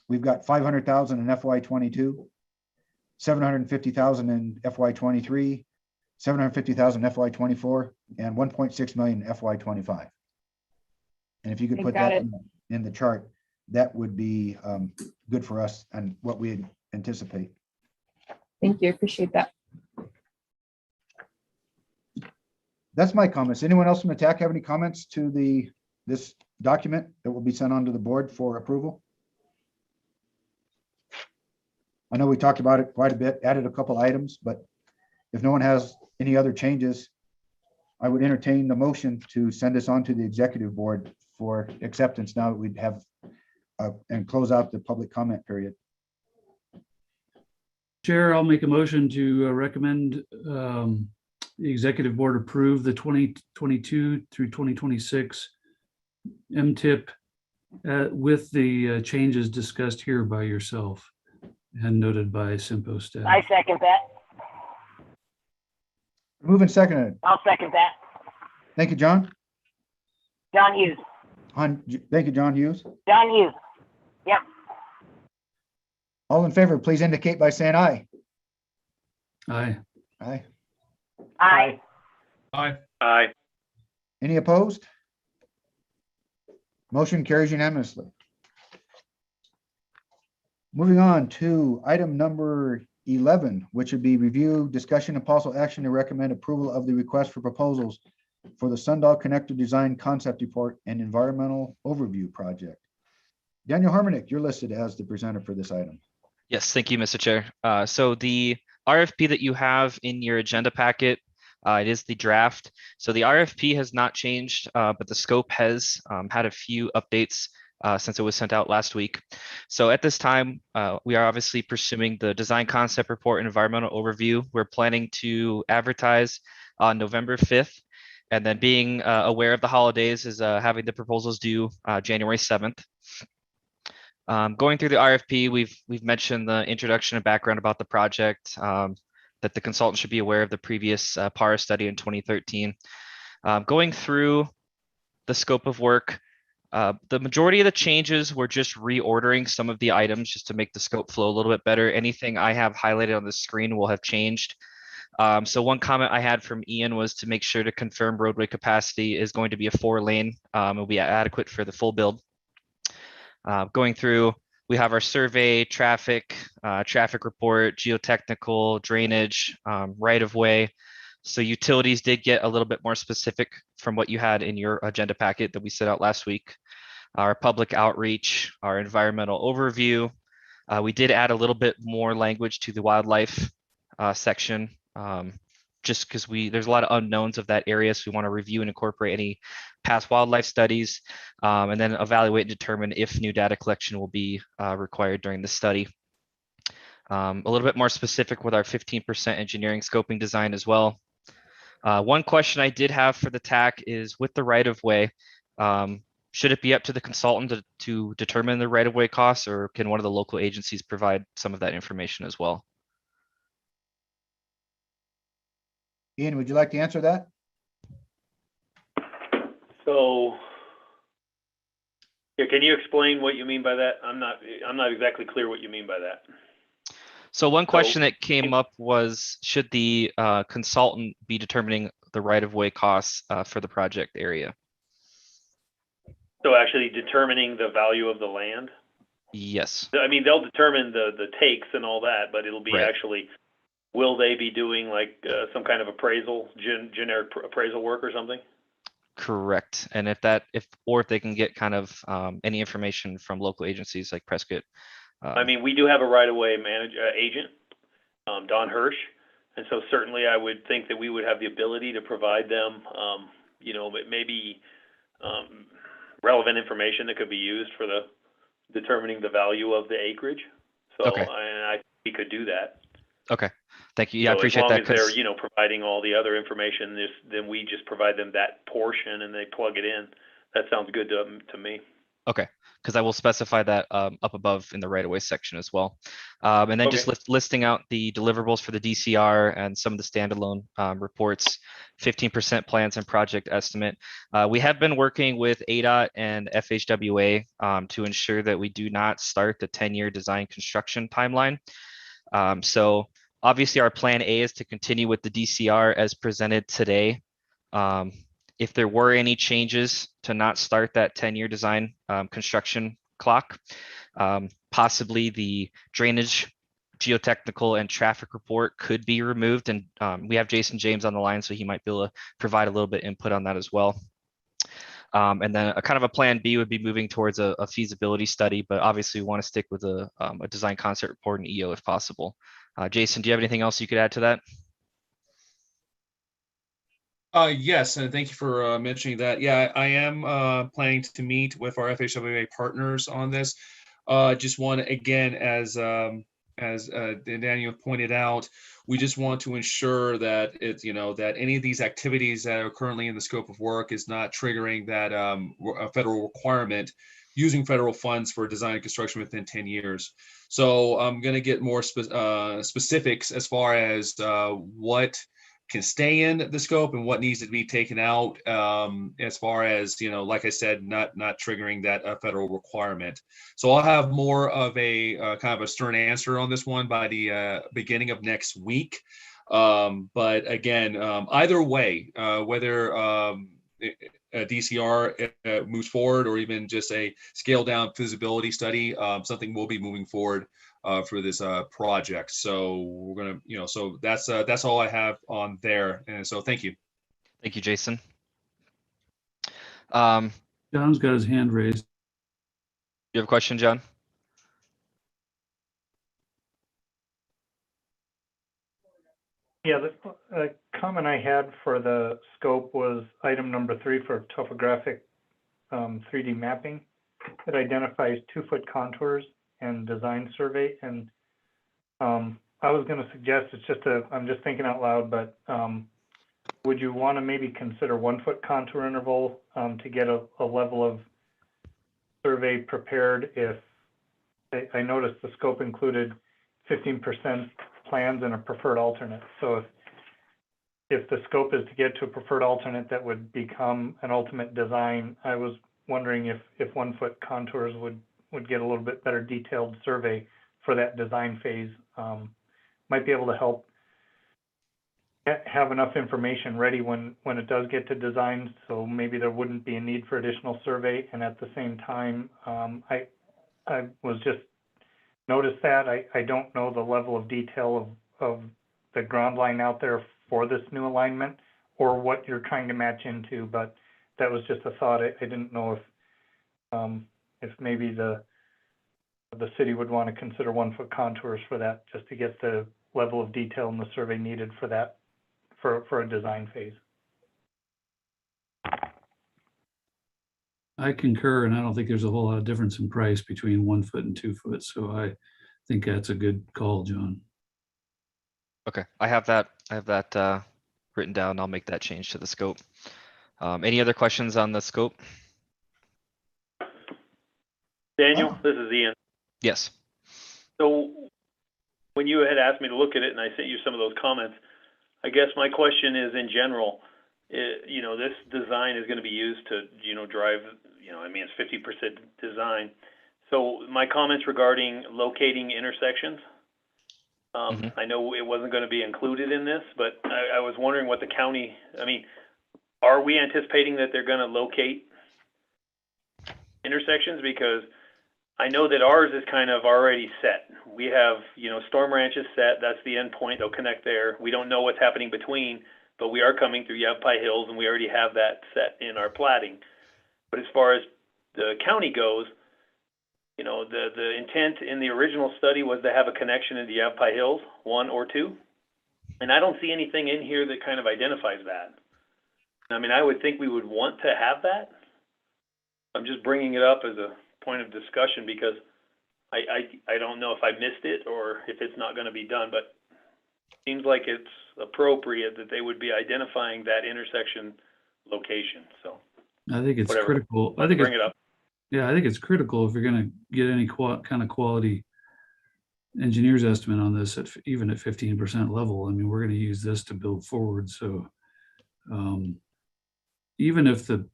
Speaker 1: we've got 500,000 in FY 22, 750,000 in FY 23, 750,000 FY 24, and 1.6 million in FY 25. And if you could put that in the chart, that would be good for us and what we anticipate.
Speaker 2: Thank you. Appreciate that.
Speaker 1: That's my comments. Anyone else from the TAC have any comments to this document that will be sent on to the board for approval? I know we talked about it quite a bit, added a couple items, but if no one has any other changes, I would entertain the motion to send this on to the executive board for acceptance now that we'd have and close out the public comment period.
Speaker 7: Chair, I'll make a motion to recommend the executive board approve the 2022 through 2026 MTIP with the changes discussed here by yourself and noted by CYMPO staff.
Speaker 3: I second that.
Speaker 1: Moving seconded.
Speaker 3: I'll second that.
Speaker 1: Thank you, John.
Speaker 3: John Hughes.
Speaker 1: Thank you, John Hughes.
Speaker 3: John Hughes. Yep.
Speaker 1: All in favor, please indicate by saying aye.
Speaker 7: Aye.
Speaker 1: Aye.
Speaker 3: Aye.
Speaker 4: Aye.
Speaker 5: Aye.
Speaker 1: Any opposed? Motion carries unanimously. Moving on to item number 11, which would be review, discussion, and possible action to recommend approval of the request for proposals for the Sundial Connector Design Concept Report and Environmental Overview Project. Daniel Harmonick, you're listed as the presenter for this item.
Speaker 10: Yes, thank you, Mr. Chair. So the RFP that you have in your agenda packet, it is the draft. So the RFP has not changed, but the scope has had a few updates since it was sent out last week. So at this time, we are obviously pursuing the design concept report and environmental overview. We're planning to advertise on November 5th, and then being aware of the holidays is having the proposals due January 7th. Going through the RFP, we've mentioned the introduction and background about the project, that the consultant should be aware of the previous PARA study in 2013. Going through the scope of work, the majority of the changes were just reordering some of the items just to make the scope flow a little bit better. Anything I have highlighted on the screen will have changed. So one comment I had from Ian was to make sure to confirm roadway capacity is going to be a 4-lane. It'll be adequate for the full build. Going through, we have our survey, traffic report, geotechnical, drainage, right of way. So utilities did get a little bit more specific from what you had in your agenda packet that we set out last week. Our public outreach, our environmental overview. We did add a little bit more language to the wildlife section, just because there's a lot of unknowns of that area. So we want to review and incorporate any past wildlife studies, and then evaluate and determine if new data collection will be required during the study. A little bit more specific with our 15% engineering scoping design as well. One question I did have for the TAC is with the right-of-way, should it be up to the consultant to determine the right-of-way costs, or can one of the local agencies provide some of that information as well?
Speaker 1: Ian, would you like to answer that?
Speaker 5: So, yeah, can you explain what you mean by that? I'm not exactly clear what you mean by that.
Speaker 10: So one question that came up was, should the consultant be determining the right-of-way costs for the project area?
Speaker 5: So actually determining the value of the land?
Speaker 10: Yes.
Speaker 5: I mean, they'll determine the takes and all that, but it'll be
Speaker 10: Right.
Speaker 5: actually, will they be doing like some kind of appraisal, generic appraisal work or something?
Speaker 10: Correct. And if they can get kind of any information from local agencies like Prescott.
Speaker 5: I mean, we do have a right-of-way agent, Don Hirsch, and so certainly I would think that we would have the ability to provide them, maybe relevant information that could be used for the determining the value of the acreage. So,
Speaker 10: Okay.
Speaker 5: I think we could do that.
Speaker 10: Okay. Thank you. Yeah, I
Speaker 5: So
Speaker 10: appreciate that.
Speaker 5: as long as they're, providing all the other information, then we just provide them that portion and they plug it in. That sounds good to me.
Speaker 10: Okay, because I will specify that up above in the right-of-way section as well. And then just listing out the deliverables for the DCR and some of the standalone reports, 15% plans and project estimate. We have been working with ADOT and FHWA to ensure that we do not start the 10-year design construction timeline. So obviously our plan A is to continue with the DCR as presented today. If there were any changes to not start that 10-year design construction clock, possibly the drainage geotechnical and traffic report could be removed. And we have Jason James on the line, so he might be able to provide a little bit input on that as well. And then a kind of a plan B would be moving towards a feasibility study, but obviously we want to stick with a design concept report and EO if possible. Jason, do you have anything else you could add to that?
Speaker 4: Yes, and thank you for mentioning that. Yeah, I am planning to meet with our FHWA partners on this. Just want to, again, as Daniel pointed out, we just want to ensure that it's, that any of these activities that are currently in the scope of work is not triggering that a federal requirement using federal funds for design and construction within 10 years. So I'm going to get more specifics as far as what can stay in the scope and what needs to be taken out, as far as, like I said, not triggering that federal requirement. So I'll have more of a kind of a stern answer on this one by the beginning of next week. But again, either way, whether a DCR moves forward or even just a scaled down feasibility study, something will be moving forward for this project. So we're gonna, so that's all I have on there. And so thank you.
Speaker 10: Thank you, Jason.
Speaker 7: John's got his hand raised.
Speaker 10: You have a question, John?
Speaker 11: Yeah, the comment I had for the scope was item number 3 for topographic 3D mapping. It identifies 2-foot contours and design survey. And I was going to suggest, I'm just thinking out loud, but would you want to maybe consider 1-foot contour interval to get a level of survey prepared? If I noticed the scope included 15% plans and a preferred alternate. So if the scope is to get to a preferred alternate that would become an ultimate design, I was wondering if 1-foot contours would get a little bit better detailed survey for that design phase. Might be able to help have enough information ready when it does get to design, so maybe there wouldn't be a need for additional survey. And at the same time, I was just noticed that I don't know the level of detail of the ground line out there for this new alignment or what you're trying to match into, but that was just a thought. I didn't know if maybe the city would want to consider 1-foot contours for that, just to get the level of detail in the survey needed for that, for a design phase.
Speaker 7: I concur, and I don't think there's a whole lot of difference in price between 1-foot and 2-foot. So I think that's a good call, John.
Speaker 10: Okay, I have that written down. I'll make that change to the scope. Any other questions on the scope?
Speaker 5: Daniel, this is Ian.
Speaker 10: Yes.
Speaker 5: So when you had asked me to look at it and I sent you some of those comments, I guess my question is, in general, this design is going to be used to, drive, it's 50% design. So my comments regarding locating intersections, I know it wasn't going to be included in this, but I was wondering what the county, are we anticipating that they're going to locate intersections? Because I know that ours is kind of already set. We have, Storm Ranch is set. That's the end point. They'll connect there. We don't know what's happening between, but we are coming through Yavapai Hills, and we already have that set in our platting. But as far as the county goes, the intent in the original study was to have a connection into Yavapai Hills, 1 or 2. And I don't see anything in here that kind of identifies that. I would think we would want to have that. I'm just bringing it up as a point of discussion because I don't know if I missed it or if it's not going to be done, but it seems like it's appropriate that they would be identifying that intersection location. So
Speaker 7: I think it's
Speaker 5: whatever.
Speaker 7: critical.
Speaker 5: Bring it up.
Speaker 7: Yeah, I think it's critical if you're going to get any kind of quality engineer's estimate on this, even at 15% level. We're going to use this to build forward. So even if the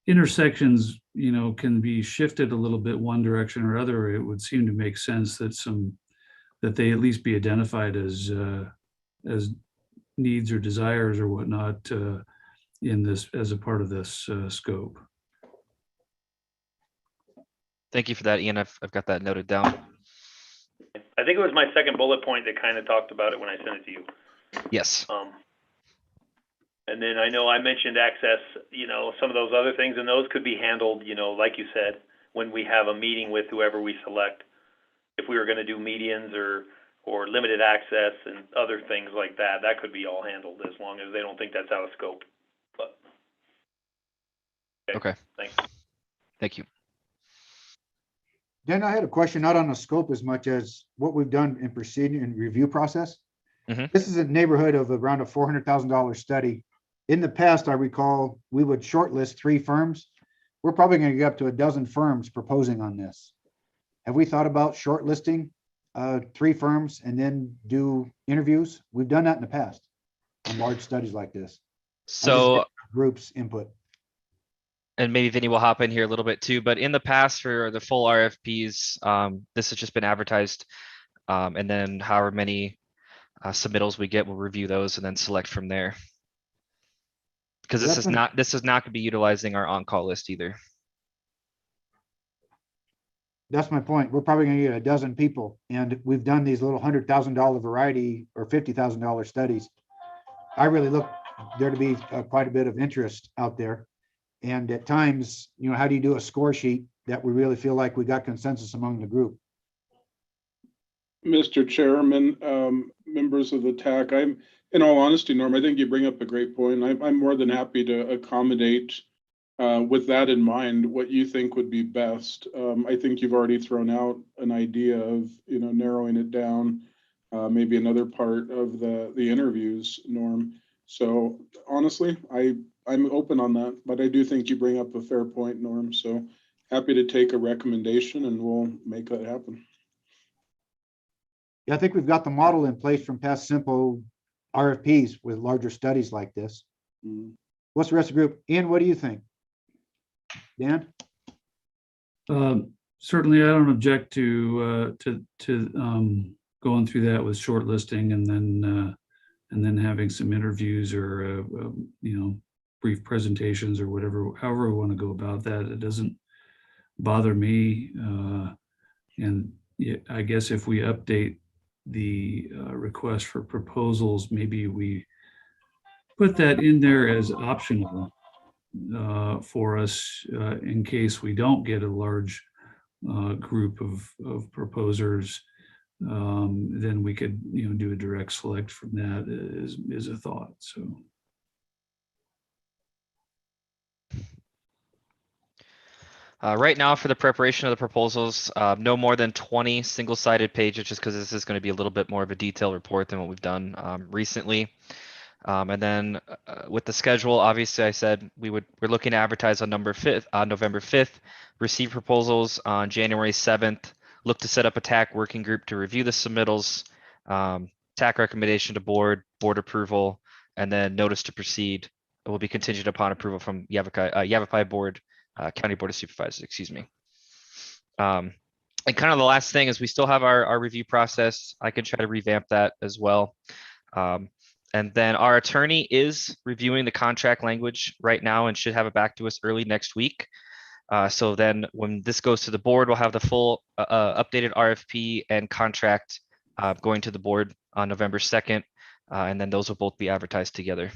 Speaker 7: intersections, can be shifted a little bit one direction or other, it would seem to make sense that they at least be identified as needs or desires or whatnot in this as a part of this scope.
Speaker 10: Thank you for that, Ian. I've got that noted down.
Speaker 5: I think it was my second bullet point that kind of talked about it when I sent it to you.
Speaker 10: Yes.
Speaker 5: And then I know I mentioned access, some of those other things, and those could be handled, like you said, when we have a meeting with whoever we select. If we were going to do medians or limited access and other things like that, that could be all handled as long as they don't think that's out of scope. But
Speaker 10: Okay.
Speaker 5: Thanks.
Speaker 10: Thank you.
Speaker 1: Dan, I had a question, not on the scope as much as what we've done in proceeding and review process.
Speaker 10: Mhm.
Speaker 1: This is a neighborhood of around a $400,000 study. In the past, I recall we would shortlist 3 firms. We're probably going to get up to a dozen firms proposing on this. Have we thought about shortlisting 3 firms and then do interviews? We've done that in the past on large studies like this.
Speaker 10: So,
Speaker 1: Groups input.
Speaker 10: and maybe Vinny will hop in here a little bit too, but in the past for the full RFPs, this has just been advertised. And then however many submittals we get, we'll review those and then select from there. Because this is not going to be utilizing our on-call list either.
Speaker 1: That's my point. We're probably going to get a dozen people, and we've done these little $100,000 variety or $50,000 studies. I really look there to be quite a bit of interest out there. And at times, how do you do a score sheet that we really feel like we got consensus among the group?
Speaker 8: Mr. Chairman, members of the TAC, in all honesty, Norm, I think you bring up a great point. I'm more than happy to accommodate with that in mind, what you think would be best. I think you've already thrown out an idea of, narrowing it down, maybe another part of the interviews, Norm. So honestly, I'm open on that, but I do think you bring up a fair point, Norm. So happy to take a recommendation and we'll make that happen.
Speaker 1: Yeah, I think we've got the model in place from past CYMPO RFPs with larger studies like this. What's the rest of the group? Ian, what do you think? Dan?
Speaker 7: Certainly, I don't object to going through that with shortlisting and then having some interviews or brief presentations or whatever, however we want to go about that. It doesn't bother me. And I guess if we update the request for proposals, maybe we put that in there as optional for us in case we don't get a large group of proposers. Then we could do a direct select from that is a thought. So
Speaker 10: right now for the preparation of the proposals, no more than 20 single-sided pages, just because this is going to be a little bit more of a detailed report than what we've done recently. And then with the schedule, obviously I said we're looking to advertise on November 5th, receive proposals on January 7th, look to set up a TAC working group to review the submittals, TAC recommendation to board approval, and then notice to proceed will be contingent upon approval from Yavapai board, County Board of Supervisors, excuse me. And kind of the last thing is we still have our review process. I can try to revamp that as well. And then our attorney is reviewing the contract language right now and should have it back to us early next week. So then when this goes to the board, we'll have the full updated RFP and contract going to the board on November 2nd. And then those will both be advertised together.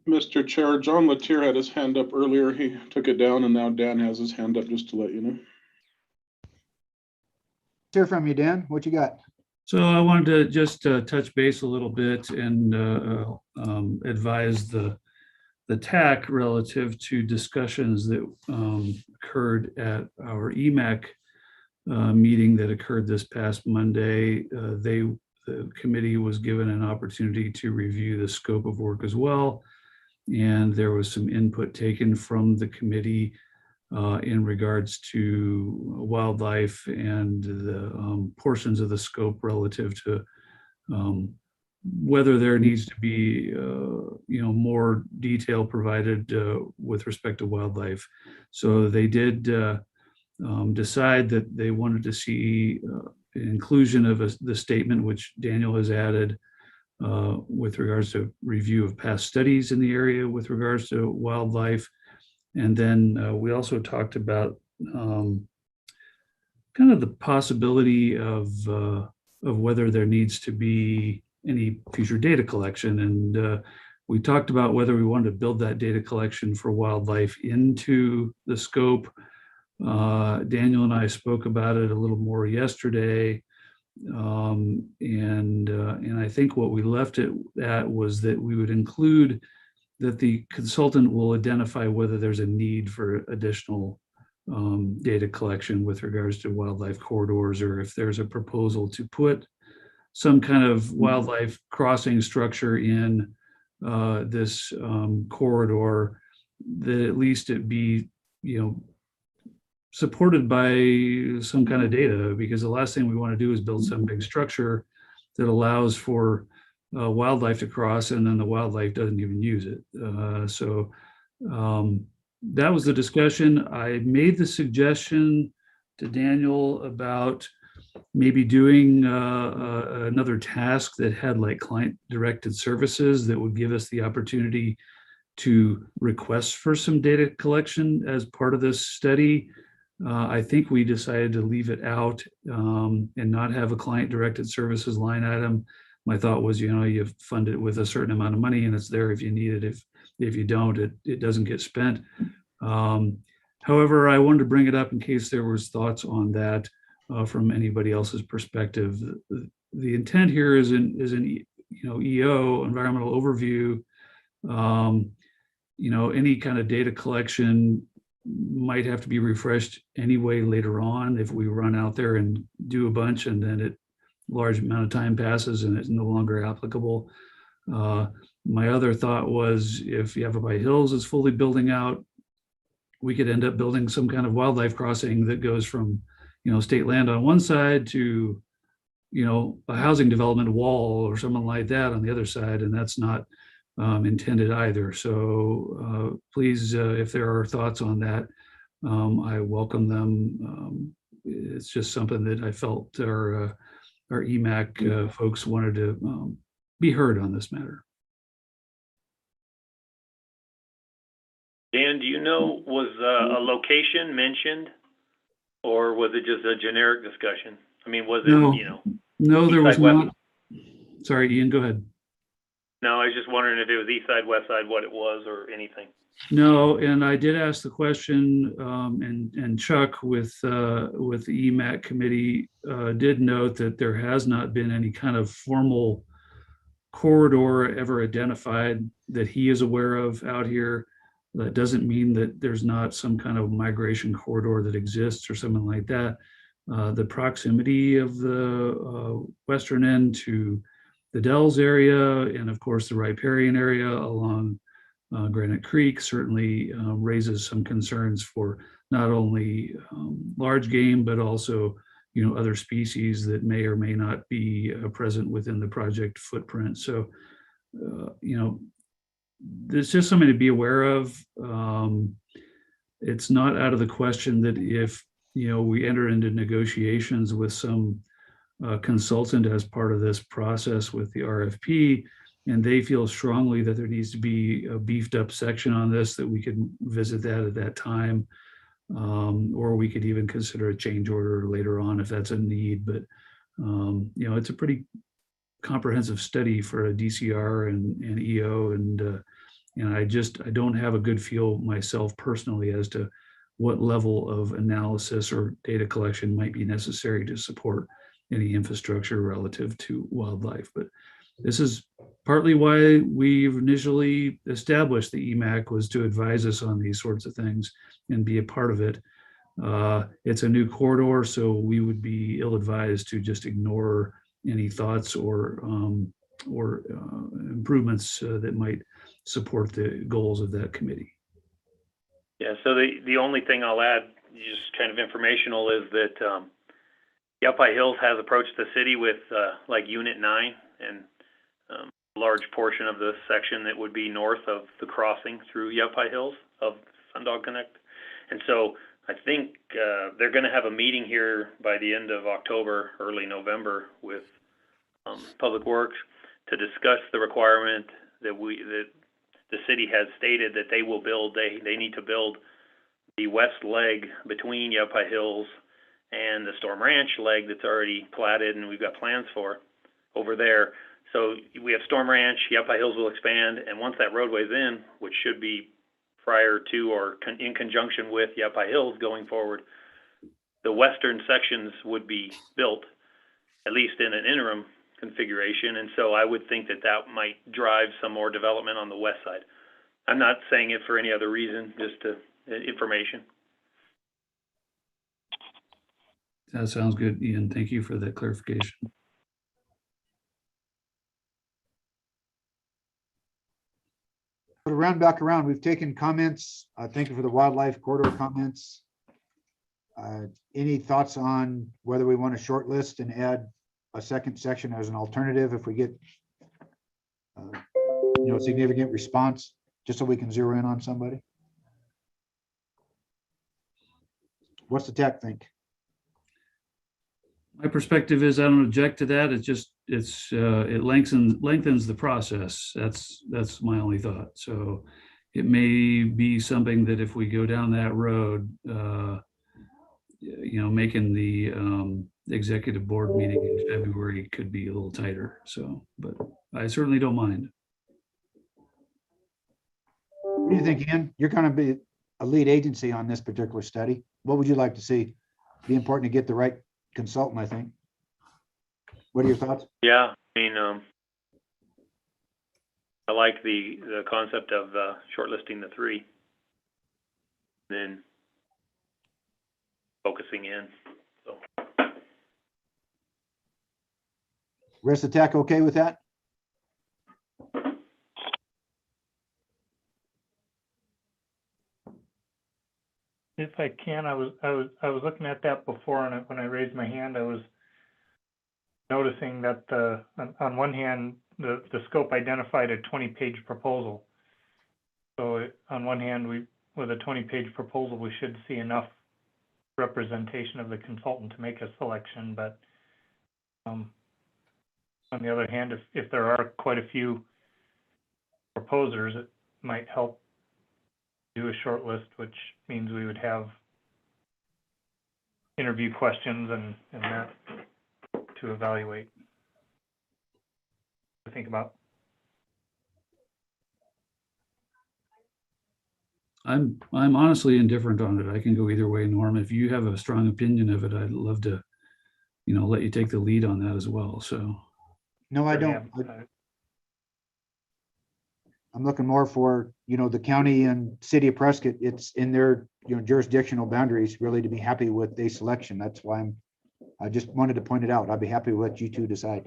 Speaker 8: Mr. Chair, John Latier had his hand up earlier. He took it down and now Dan has his hand up, just to let you know.
Speaker 1: Let's hear from you, Dan. What you got?
Speaker 7: So I wanted to just touch base a little bit and advise the TAC relative to discussions that occurred at our EMAC meeting that occurred this past Monday. The committee was given an opportunity to review the scope of work as well. And there was some input taken from the committee in regards to wildlife and the portions of the scope relative to whether there needs to be more detail provided with respect to wildlife. So they did decide that they wanted to see inclusion of the statement which Daniel has added with regards to review of past studies in the area with regards to wildlife. And then we also talked about kind of the possibility of whether there needs to be any future data collection. And we talked about whether we wanted to build that data collection for wildlife into the scope. Daniel and I spoke about it a little more yesterday. And I think what we left it at was that we would include that the consultant will identify whether there's a need for additional data collection with regards to wildlife corridors, or if there's a proposal to put some kind of wildlife crossing structure in this corridor, that at least it be, supported by some kind of data, because the last thing we want to do is build some big structure that allows for wildlife to cross and then the wildlife doesn't even use it. So that was the discussion. I made the suggestion to Daniel about maybe doing another task that had like client directed services that would give us the opportunity to request for some data collection as part of this study. I think we decided to leave it out and not have a client directed services line item. My thought was, you fund it with a certain amount of money and it's there if you need it. If you don't, it doesn't get spent. However, I wanted to bring it up in case there was thoughts on that from anybody else's perspective. The intent here is an EO, environmental overview. Any kind of data collection might have to be refreshed anyway later on if we run out there and do a bunch and then a large amount of time passes and it's no longer applicable. My other thought was if Yavapai Hills is fully building out, we could end up building some kind of wildlife crossing that goes from, state land on one side to, a housing development wall or something like that on the other side. And that's not intended either. So please, if there are thoughts on that, I welcome them. It's just something that I felt our EMAC folks wanted to be heard on this matter.
Speaker 5: Dan, do you know, was a location mentioned, or was it just a generic discussion? I mean, was it,
Speaker 7: No, there was
Speaker 5: East side,
Speaker 7: not. Sorry, Ian, go ahead.
Speaker 5: No, I was just wondering if it was east side, west side, what it was, or anything.
Speaker 7: No, and I did ask the question, and Chuck with the EMAC committee did note that there has not been any kind of formal corridor ever identified that he is aware of out here. That doesn't mean that there's not some kind of migration corridor that exists or something like that. The proximity of the western end to the Dells area and of course the riparian area along Granite Creek certainly raises some concerns for not only large game, but also other species that may or may not be present within the project footprint. So, there's just something to be aware of. It's not out of the question that if we enter into negotiations with some consultant as part of this process with the RFP, and they feel strongly that there needs to be a beefed up section on this, that we could visit that at that time. Or we could even consider a change order later on if that's a need. But it's a pretty comprehensive study for a DCR and EO, and I don't have a good feel myself personally as to what level of analysis or data collection might be necessary to support any infrastructure relative to wildlife. But this is partly why we initially established the EMAC, was to advise us on these sorts of things and be a part of it. It's a new corridor, so we would be ill-advised to just ignore any thoughts or improvements that might support the goals of that committee.
Speaker 5: Yeah, so the only thing I'll add, just kind of informational, is that Yavapai Hills has approached the city with like Unit 9 and a large portion of the section that would be north of the crossing through Yavapai Hills of Sundog Connect. And so I think they're going to have a meeting here by the end of October, early November with Public Works to discuss the requirement that the city has stated that they will build. They need to build the west leg between Yelpi Hills and the Storm Ranch leg that's already platted and we've got plans for over there. So we have Storm Ranch, Yelpi Hills will expand, and once that roadway's in, which should be prior to or in conjunction with Yelpi Hills going forward, the western sections would be built, at least in an interim configuration. And so I would think that that might drive some more development on the west side. I'm not saying it for any other reason, just to information.
Speaker 7: That sounds good, Ian. Thank you for that clarification.
Speaker 1: To round back around, we've taken comments. Thank you for the wildlife corridor comments. Any thoughts on whether we want to shortlist and add a second section as an alternative if we get significant response, just so we can zero in on somebody? What's the TAC think?
Speaker 7: My perspective is I don't object to that. It lengthens the process. That's my only thought. So it may be something that if we go down that road, making the executive board meeting in February could be a little tighter. So, but I certainly don't mind.
Speaker 1: What do you think, Ian? You're going to be a lead agency on this particular study. What would you like to see? Be important to get the right consultant, I think. What are your thoughts?
Speaker 5: Yeah, I mean, I like the concept of shortlisting the three, then focusing in. So,
Speaker 1: Rest of the TAC okay with that?
Speaker 11: If I can, I was looking at that before, and when I raised my hand, I was noticing that on one hand, the scope identified a 20-page proposal. So on one hand, with a 20-page proposal, we should see enough representation of the consultant to make a selection. But on the other hand, if there are quite a few proposers, it might help do a short list, which means we would have interview questions and that to evaluate. To think about.
Speaker 7: I'm honestly indifferent on it. I can go either way, Norm. If you have a strong opinion of it, I'd love to, let you take the lead on that as well. So.
Speaker 1: No, I don't. I'm looking more for, the county and city of Prescott. It's in their, jurisdictional boundaries really to be happy with a selection. That's why I just wanted to point it out. I'd be happy with what you two decide.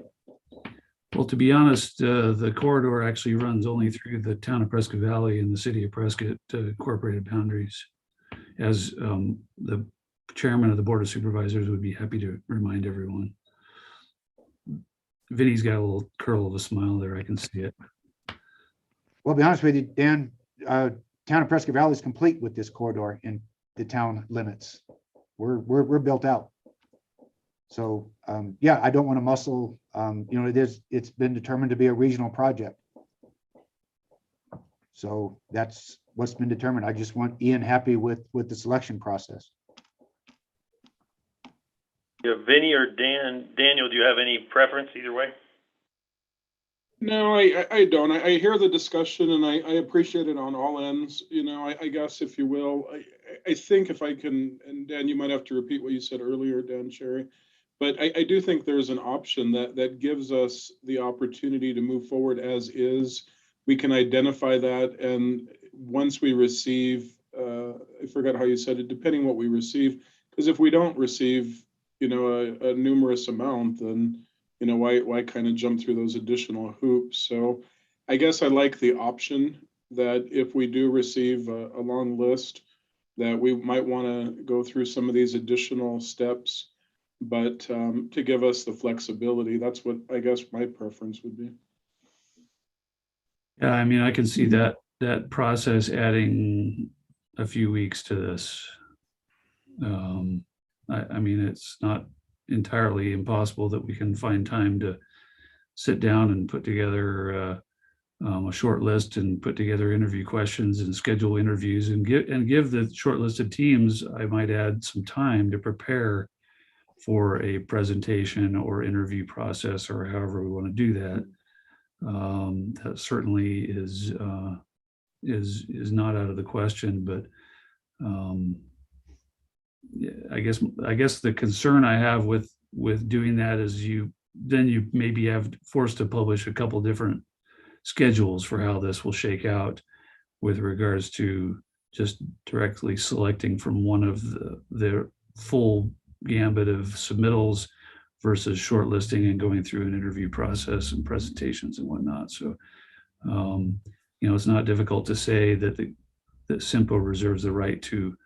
Speaker 7: Well, to be honest, the corridor actually runs only through the town of Prescott Valley and the city of Prescott incorporated boundaries. As the chairman of the Board of Supervisors would be happy to remind everyone. Vinny's got a little curl of a smile there. I can see it.
Speaker 1: Well, to be honest with you, Dan, town of Prescott Valley is complete with this corridor in the town limits. We're built out. So yeah, I don't want to muscle. It's been determined to be a regional project. So that's what's been determined. I just want Ian happy with the selection process.
Speaker 5: Yeah, Vinny or Daniel, do you have any preference either way?
Speaker 8: No, I don't. I hear the discussion and I appreciate it on all ends. I guess, if you will, I think if I can, and Dan, you might have to repeat what you said earlier, Dan Sherry, but I do think there's an option that gives us the opportunity to move forward as is. We can identify that, and once we receive, I forgot how you said it, depending what we receive, because if we don't receive, a numerous amount, then why kind of jump through those additional hoops? So I guess I like the option that if we do receive a long list, that we might want to go through some of these additional steps, but to give us the flexibility, that's what I guess my preference would be.
Speaker 7: Yeah, I mean, I can see that process adding a few weeks to this. I mean, it's not entirely impossible that we can find time to sit down and put together a short list and put together interview questions and schedule interviews and give the shortlisted teams, I might add, some time to prepare for a presentation or interview process, or however we want to do that. That certainly is not out of the question, but yeah, I guess the concern I have with doing that is you maybe have forced to publish a couple different schedules for how this will shake out with regards to just directly selecting from one of the full gambit of submittals versus shortlisting and going through an interview process and presentations and whatnot. So, it's not difficult to say that that CYMPO reserves the right to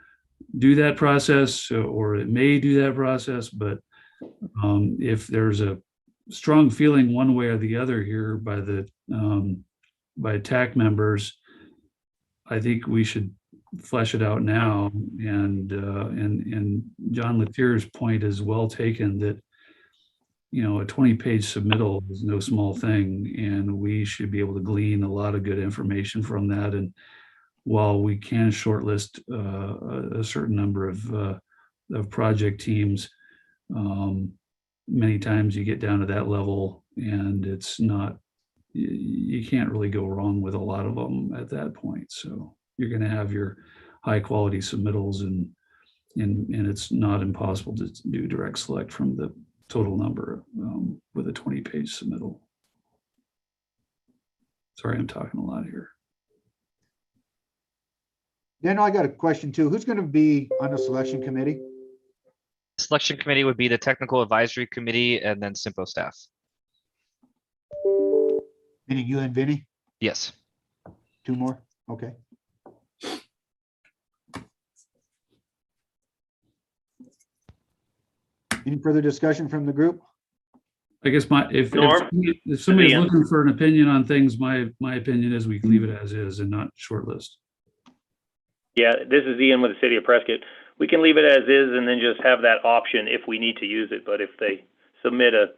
Speaker 7: do that process, or it may do that process, but if there's a strong feeling one way or the other here by TAC members, I think we should flesh it out now. And John Letier's point is well taken, that a 20-page submittal is no small thing, and we should be able to glean a lot of good information from that. And while we can shortlist a certain number of project teams, many times you get down to that level and it's not, you can't really go wrong with a lot of them at that point. So you're going to have your high quality submittals, and it's not impossible to do direct select from the total number with a 20-page submittal. Sorry, I'm talking a lot here.
Speaker 1: Daniel, I got a question too. Who's going to be on the selection committee?
Speaker 10: Selection committee would be the technical advisory committee and then CYMPO staff.
Speaker 1: Meaning you and Vinny?
Speaker 10: Yes.
Speaker 1: Two more? Okay. Any further discussion from the group?
Speaker 7: I guess if somebody's looking for an opinion on things, my opinion is we leave it as is and not shortlist.
Speaker 5: Yeah, this is Ian with the City of Prescott. We can leave it as is and then just have that option if we need to use it. But if they submit if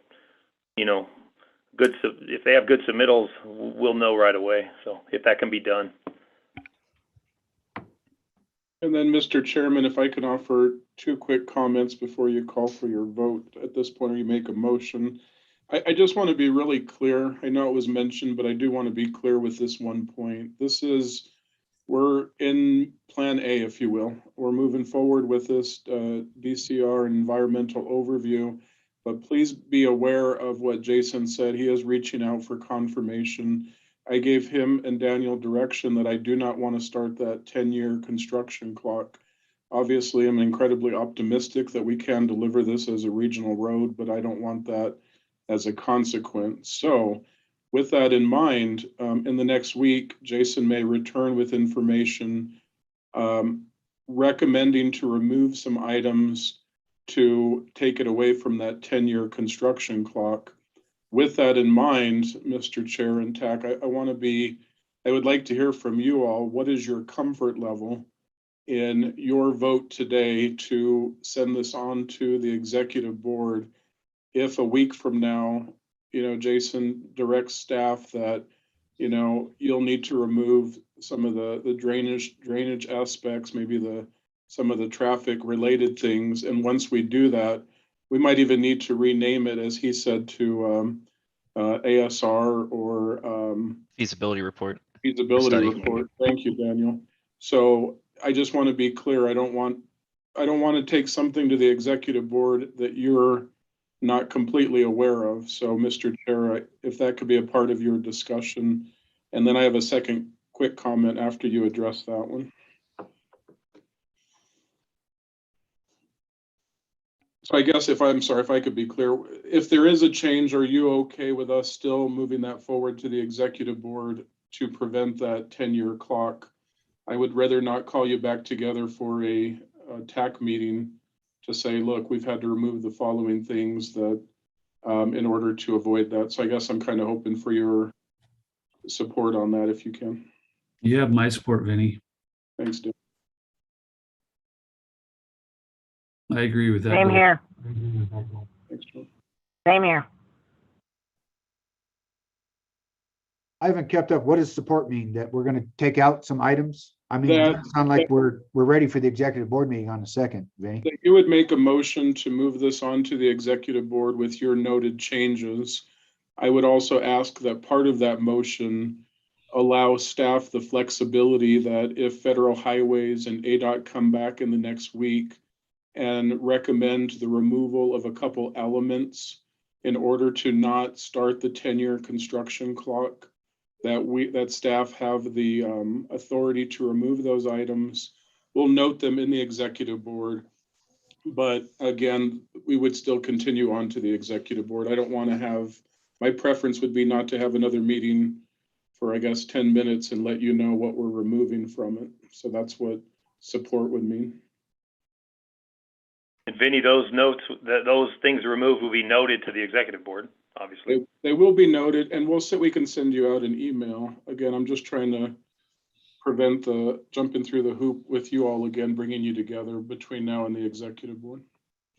Speaker 5: they have good submittals, we'll know right away. So if that can be done.
Speaker 8: And then, Mr. Chairman, if I can offer two quick comments before you call for your vote at this point, or you make a motion. I just want to be really clear. I know it was mentioned, but I do want to be clear with this one point. We're in plan A, if you will. We're moving forward with this DCR and environmental overview, but please be aware of what Jason said. He is reaching out for confirmation. I gave him and Daniel direction that I do not want to start that 10-year construction clock. Obviously, I'm incredibly optimistic that we can deliver this as a regional road, but I don't want that as a consequence. So with that in mind, in the next week, Jason may return with information recommending to remove some items to take it away from that 10-year construction clock. With that in mind, Mr. Chair and TAC, I would like to hear from you all. What is your comfort level in your vote today to send this on to the executive board if a week from now, Jason directs staff that, you'll need to remove some of the drainage aspects, maybe some of the traffic related things. And once we do that, we might even need to rename it, as he said, to ASR or
Speaker 10: Feasibility report.
Speaker 8: Feasibility report. Thank you, Daniel. So I just want to be clear. I don't want to take something to the executive board that you're not completely aware of. So, Mr. Chair, if that could be a part of your discussion. And then I have a second quick comment after you address that one. So I guess if I could be clear, if there is a change, are you okay with us still moving that forward to the executive board to prevent that 10-year clock? I would rather not call you back together for a TAC meeting to say, look, we've had to remove the following things that in order to avoid that. So I guess I'm kind of hoping for your support on that if you can.
Speaker 7: You have my support, Vinny.
Speaker 8: Thanks, Dave.
Speaker 7: I agree with that.
Speaker 3: Same here.
Speaker 8: Thanks, Joe.
Speaker 3: Same here.
Speaker 1: I haven't kept up. What does support mean? That we're gonna take out some items? I mean, it
Speaker 8: That-
Speaker 1: doesn't sound like we're ready for the executive board meeting on the second, Vinny.
Speaker 8: That you would make a motion to move this on to the executive board with your noted changes. I would also ask that part of that motion allow staff the flexibility that if federal highways and ADOT come back in the next week and recommend the removal of a couple elements in order to not start the 10-year construction clock, that staff have the authority to remove those items. We'll note them in the executive board, but again, we would still continue on to the executive board. I don't want to have, my preference would be not to have another meeting for, I guess, 10 minutes and let you know what we're removing from it. So that's what support would mean.
Speaker 5: And Vinny, those notes, those things removed will be noted to the executive board, obviously.
Speaker 8: They will be noted, and we can send you out an email. Again, I'm just trying to prevent the jumping through the hoop with you all again, bringing you together between now and the executive board.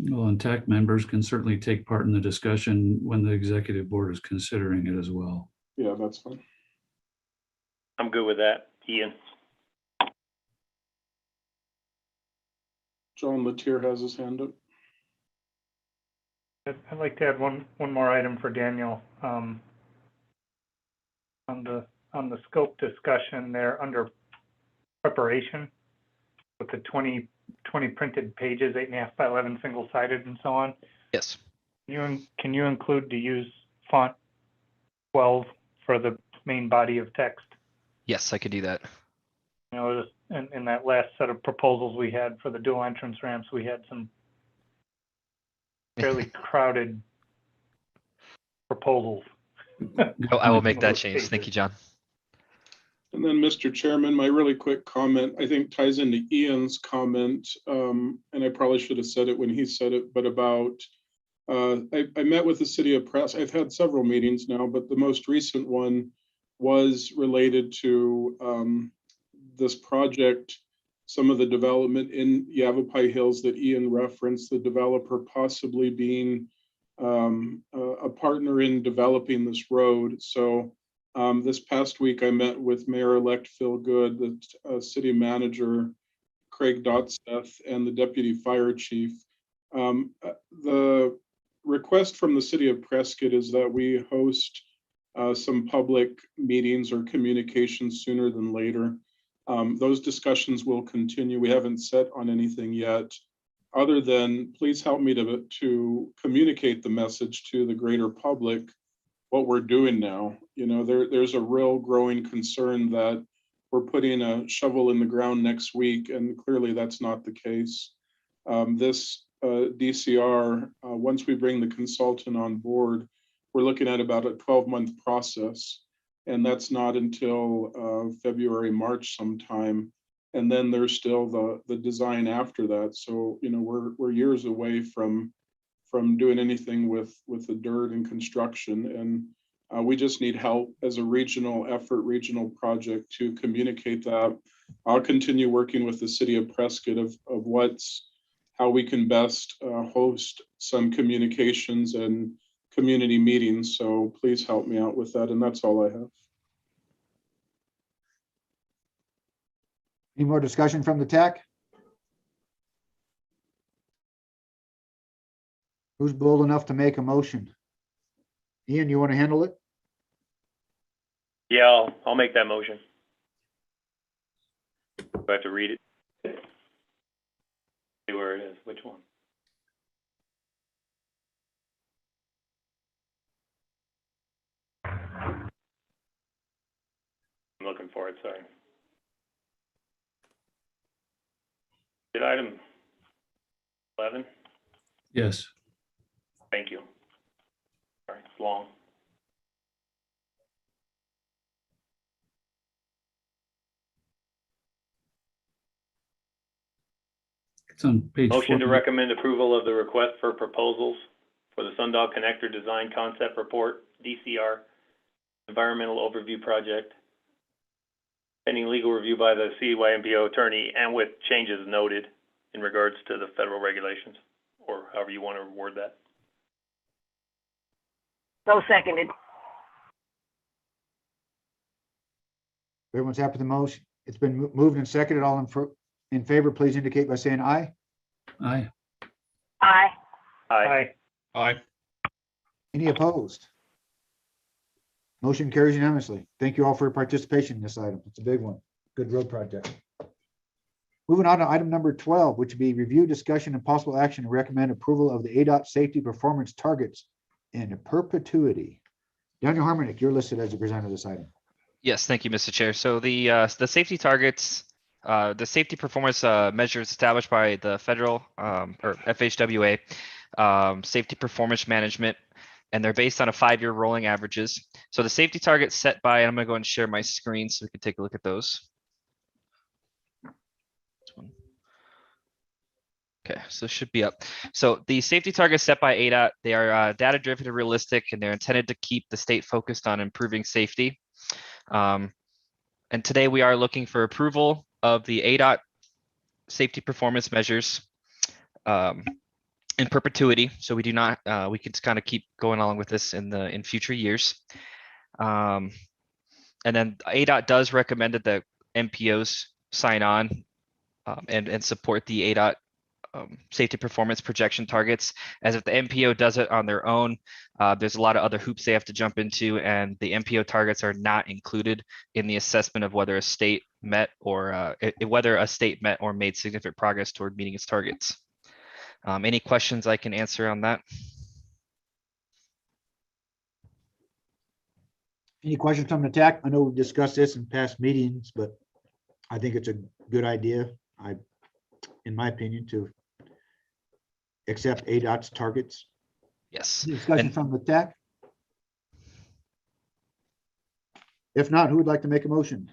Speaker 7: Well, and TAC members can certainly take part in the discussion when the executive board is considering it as well.
Speaker 8: Yeah, that's fine.
Speaker 5: I'm good with that. Ian?
Speaker 8: John Latier has his hand up.
Speaker 11: I'd like to add one more item for Daniel. On the scope discussion there under preparation with the 20 printed pages, 8.5 by 11 single-sided and so on.
Speaker 10: Yes.
Speaker 11: Can you include to use font 12 for the main body of text?
Speaker 10: Yes, I could do that.
Speaker 11: You know, just in that last set of proposals we had for the dual entrance ramps, we had some fairly crowded proposals.
Speaker 10: No, I will make that change. Thank you, John.
Speaker 8: And then, Mr. Chairman, my really quick comment, I think ties into Ian's comment, and I probably should have said it when he said it, but about, I met with the city of Prescott. I've had several meetings now, but the most recent one was related to this project, some of the development in Yavapai Hills that Ian referenced, the developer possibly being a partner in developing this road. So this past week, I met with Mayor-elect Phil Good, the city manager, Craig Dotseth, and the deputy fire chief. The request from the city of Prescott is that we host some public meetings or communications sooner than later. Those discussions will continue. We haven't set on anything yet, other than please help me to communicate the message to the greater public what we're doing now. You know, there's a real growing concern that we're putting a shovel in the ground next week, and clearly that's not the case. This DCR, once we bring the consultant on board, we're looking at about a 12-month process, and that's not until February, March sometime. And then there's still the design after that. So, you know, we're years away from doing anything with the dirt and construction. And we just need help as a regional effort, regional project to communicate that. I'll continue working with the city of Prescott of how we can best host some communications and community meetings. So please help me out with that. And that's all I have.
Speaker 1: Any more discussion from the TAC? Who's bold enough to make a motion? Ian, you want to handle it?
Speaker 5: Yeah, I'll make that motion. Do I have to read it? See where it is, which one? I'm looking for it, sorry. Did item 11?
Speaker 7: Yes.
Speaker 5: Thank you. Sorry, it's long.
Speaker 7: It's on page
Speaker 5: Motion to
Speaker 7: 40.
Speaker 5: recommend approval of the request for proposals for the Sundog Connector Design Concept Report, DCR, Environmental Overview Project, pending legal review by the CYMPO attorney and with changes noted in regards to the federal regulations, or however you want to word that.
Speaker 3: So seconded.
Speaker 1: Everyone's happy with the motion. It's been moved and seconded. All in favor, please indicate by saying aye.
Speaker 7: Aye.
Speaker 3: Aye.
Speaker 5: Aye.
Speaker 4: Aye.
Speaker 1: Any opposed? Motion carries unanimously. Thank you all for your participation in this item. It's a big one. Good road project. Moving on to item number 12, which would be review, discussion, and possible action to recommend approval of the ADOT safety performance targets in perpetuity. Daniel Harmonic, you're listed as the presenter of this item.
Speaker 10: Yes, thank you, Mr. Chair. So the safety targets, the safety performance measures established by the federal or FHWA, safety performance management, and they're based on a 5-year rolling averages. So the safety targets set by, and I'm going to go and share my screen so we can take a look at those. Okay, so it should be up. So the safety targets set by ADOT, they are data-driven and realistic, and they're intended to keep the state focused on improving safety. And today we are looking for approval of the ADOT safety performance measures in perpetuity. So we do not, we can kind of keep going along with this in future years. And then ADOT does recommend that the MPOs sign on and support the ADOT safety performance projection targets, as if the MPO does it on their own, there's a lot of other hoops they have to jump into, and the MPO targets are not included in the assessment of whether a state met or made significant progress toward meeting its targets. Any questions I can answer on that?
Speaker 1: Any questions from the TAC? I know we've discussed this in past meetings, but I think it's a good idea, in my opinion, to accept ADOT's targets.
Speaker 10: Yes.
Speaker 1: Discussion from the TAC? If not, who would like to make a motion?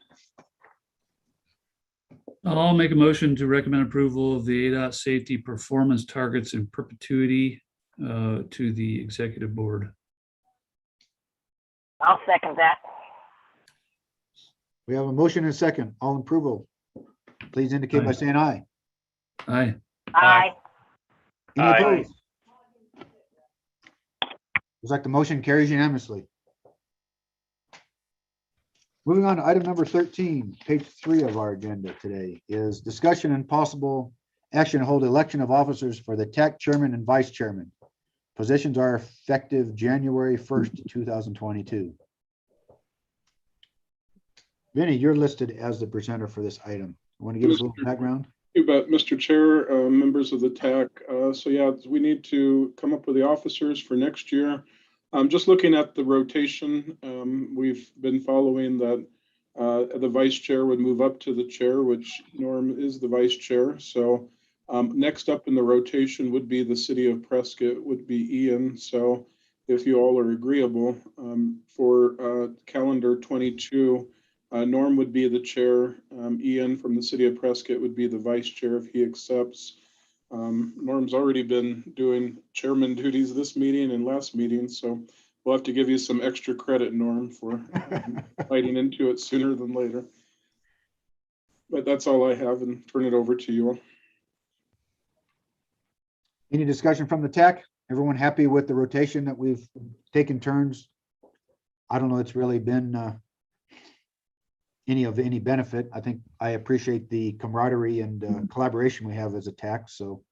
Speaker 7: I'll make a motion to recommend approval of the ADOT safety performance targets in perpetuity to the executive board.
Speaker 3: I'll second that.
Speaker 1: We have a motion and a second. All in approval, please indicate by saying aye.
Speaker 7: Aye.
Speaker 3: Aye.
Speaker 1: Any
Speaker 5: Aye.
Speaker 1: opposed? Looks like the motion carries unanimously. Moving on to item number 13, page 3 of our agenda today is discussion and possible action to hold election of officers for the TAC chairman and vice chairman. Positions are effective January 1st, 2022. Vinny, you're listed as the presenter for this item. Want to give us a little background?
Speaker 8: You bet, Mr. Chair, members of the TAC. So yeah, we need to come up with the officers for next year. Just looking at the rotation, we've been following that the vice chair would move up to the chair, which Norm is the vice chair. So next up in the rotation would be the city of Prescott, would be Ian. So if you all are agreeable, for calendar 22, Norm would be the chair. Ian from the city of Prescott would be the vice chair if he accepts. Norm's already been doing chairman duties this meeting and last meeting, so we'll have to give you some extra credit, Norm, for fighting into it sooner than later. But that's all I have, and turn it over to you all.
Speaker 1: Any discussion from the TAC? Everyone happy with the rotation that we've taken turns? I don't know, it's really been any benefit. I think I appreciate the camaraderie and collaboration we have as a TAC. So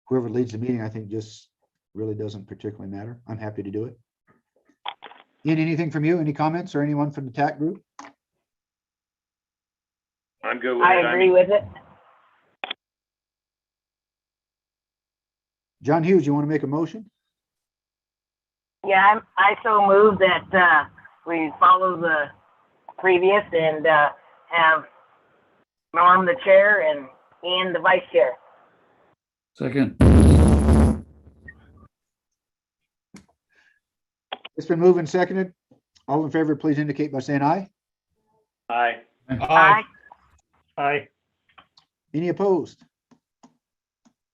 Speaker 1: whoever leads the meeting, I think just really doesn't particularly matter. I'm happy to do it. Ian, anything from you? Any comments or anyone from the TAC group?
Speaker 5: I'm good with it.
Speaker 3: I agree with it.
Speaker 1: John Hughes, you want to make a motion?
Speaker 3: Yeah, I so move that we follow the previous and have Norm the chair and Ian the vice chair.
Speaker 7: Second.
Speaker 1: It's been moved and seconded. All in favor, please indicate by saying aye.
Speaker 5: Aye.
Speaker 3: Aye.
Speaker 11: Aye.
Speaker 1: Any opposed?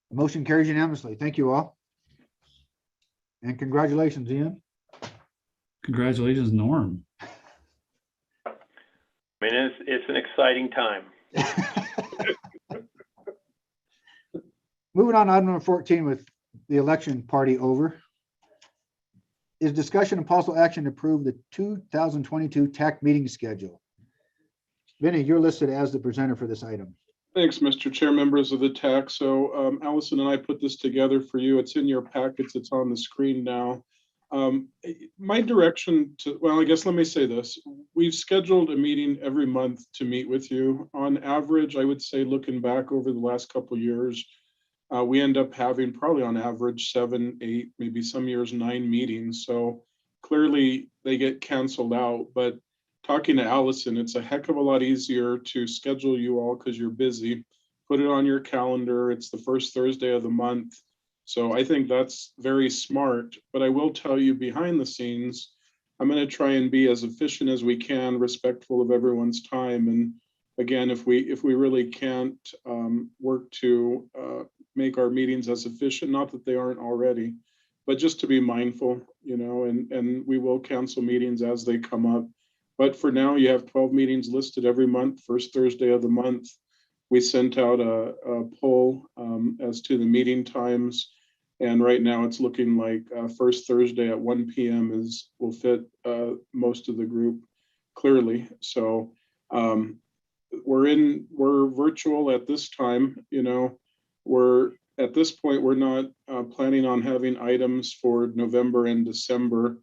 Speaker 1: The motion carries unanimously. Thank you all. And congratulations, Ian.
Speaker 7: Congratulations, Norm.
Speaker 5: I mean, it's an exciting time.
Speaker 1: Moving on to item number 14 with the election party over. Is discussion and possible action to approve the 2022 TAC meeting schedule. Vinny, you're listed as the presenter for this item.
Speaker 8: Thanks, Mr. Chair, members of the TAC. So Allison and I put this together for you. It's in your packets. It's on the screen now. My direction to, well, I guess let me say this. We've scheduled a meeting every month to meet with you. On average, I would say looking back over the last couple of years, we end up having probably on average 7, 8, maybe some years 9 meetings. So clearly they get canceled out, but talking to Allison, it's a heck of a lot easier to schedule you all because you're busy. Put it on your calendar. It's the first Thursday of the month. So I think that's very smart, but I will tell you behind the scenes, I'm going to try and be as efficient as we can, respectful of everyone's time. And again, if we really can't work to make our meetings as efficient, not that they aren't already, but just to be mindful, you know, and we will cancel meetings as they come up. But for now, you have 12 meetings listed every month, first Thursday of the month. We sent out a poll as to the meeting times. And right now it's looking like first Thursday at 1 p.m. will fit most of the group clearly. So we're virtual at this time. You know, at this point, we're not planning on having items for November and December.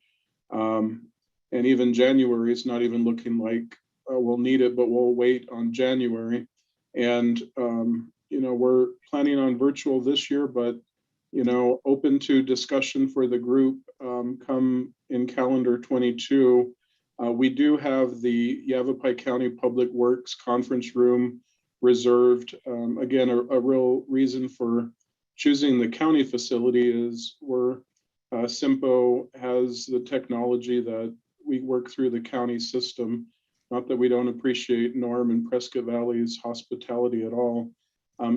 Speaker 8: And even January is not even looking like we'll need it, but we'll wait on January. And, you know, we're planning on virtual this year, but, you know, open to discussion for the group come in calendar 22. We do have the Yavapai County Public Works Conference Room reserved. Again, a real reason for choosing the county facility is CYMPO has the technology that we work through the county system. Not that we don't appreciate Norm and Prescott Valley's hospitality at all.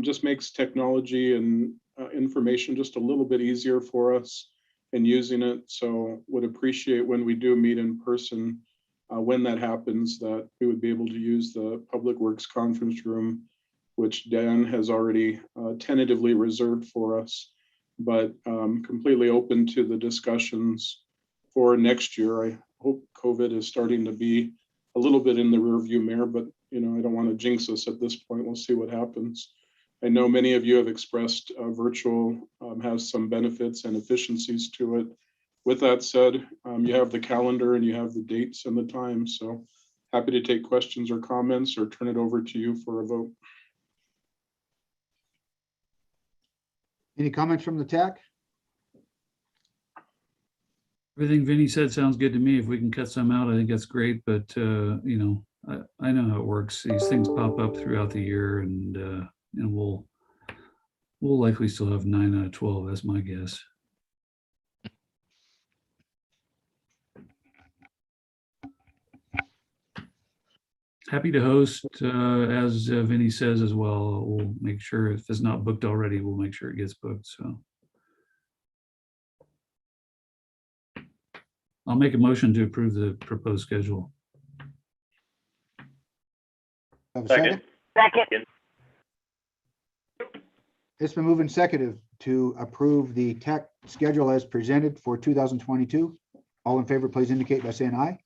Speaker 8: Just makes technology and information just a little bit easier for us in using it. So would appreciate when we do meet in person, when that happens, that we would be able to use the Public Works Conference Room, which Dan has already tentatively reserved for us, but completely open to the discussions for next year. I hope COVID is starting to be a little bit in the rearview mirror, but you know, I don't want to jinx us at this point. We'll see what happens. I know many of you have expressed virtual has some benefits and efficiencies to it. With that said, you have the calendar and you have the dates and the times. So happy to take questions or comments or turn it over to you for a vote.
Speaker 1: Any comments from the TAC?
Speaker 7: Everything Vinny said sounds good to me. If we can cut some out, I think that's great. But you know, I know how it works. These things pop up throughout the year, and we'll likely still have 9 out of 12. That's my guess. Happy to host, as Vinny says as well. We'll make sure if it's not booked already, we'll make sure it gets booked. So I'll make a motion to approve the proposed schedule.
Speaker 1: Have a second?
Speaker 3: Second.
Speaker 1: It's been moved and seconded to approve the TAC schedule as presented for 2022. All in favor, please indicate by saying aye.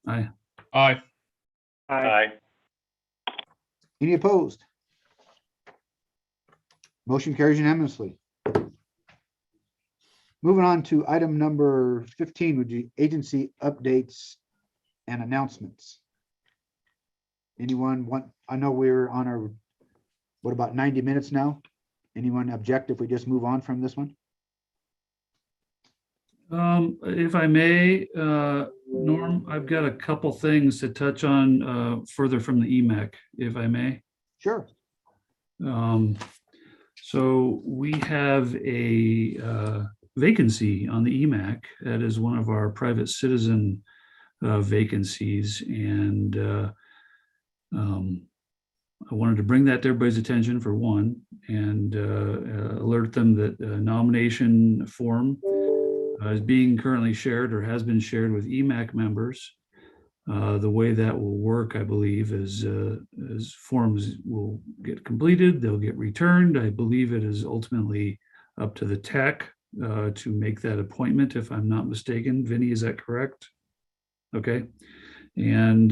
Speaker 7: Aye.
Speaker 4: Aye.
Speaker 5: Aye.
Speaker 1: Any opposed? Motion carries unanimously. Moving on to item number 15, would you agency updates and announcements? Anyone want, I know we're on our, what, about 90 minutes now? Anyone object if we just move on from this one?
Speaker 7: If I may, Norm, I've got a couple things to touch on further from the EMAC, if I may.
Speaker 1: Sure.
Speaker 7: So we have a vacancy on the EMAC. That is one of our private citizen vacancies. And I wanted to bring that to everybody's attention for one, and alert them that the nomination form is being currently shared or has been shared with EMAC members. The way that will work, I believe, is as forms will get completed, they'll get returned. I believe it is ultimately up to the TAC to make that appointment, if I'm not mistaken. Vinny, is that correct? Okay. And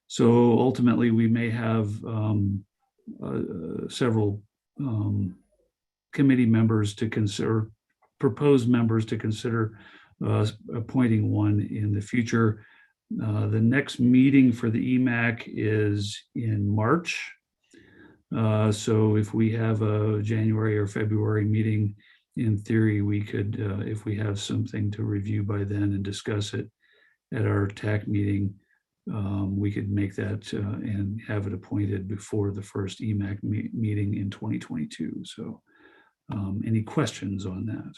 Speaker 7: So ultimately, we may have several committee members to consider, proposed members to consider appointing one in the future. The next meeting for the EMAC is in March. So if we have a January or February meeting, in theory, we could, if we have something to review by then and discuss it at our TAC meeting, we could make that and have it appointed before the first EMAC meeting in 2022. So any questions on that?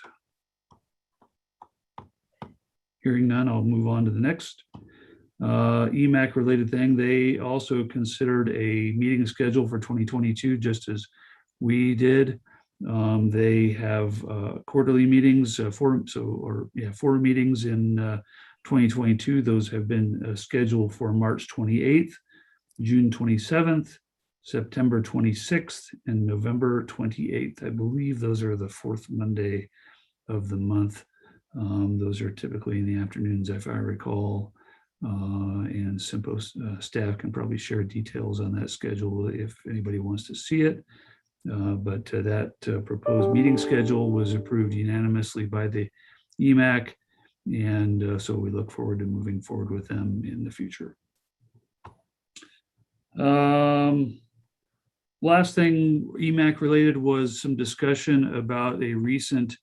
Speaker 7: Hearing none, I'll move on to the next EMAC related thing. They also considered a meeting schedule for 2022, just as we did. They have quarterly meetings, four meetings in 2022. Those have been scheduled for March 28th, June 27th, September 26th, and November 28th. I believe those are the fourth Monday of the month. Those are typically in the afternoons, if I recall. And CYMPO staff can probably share details on that schedule if anybody wants to see it. But that proposed meeting schedule was approved unanimously by the EMAC. And so we look forward to moving forward with them in the future. Last thing EMAC related was some discussion about a recent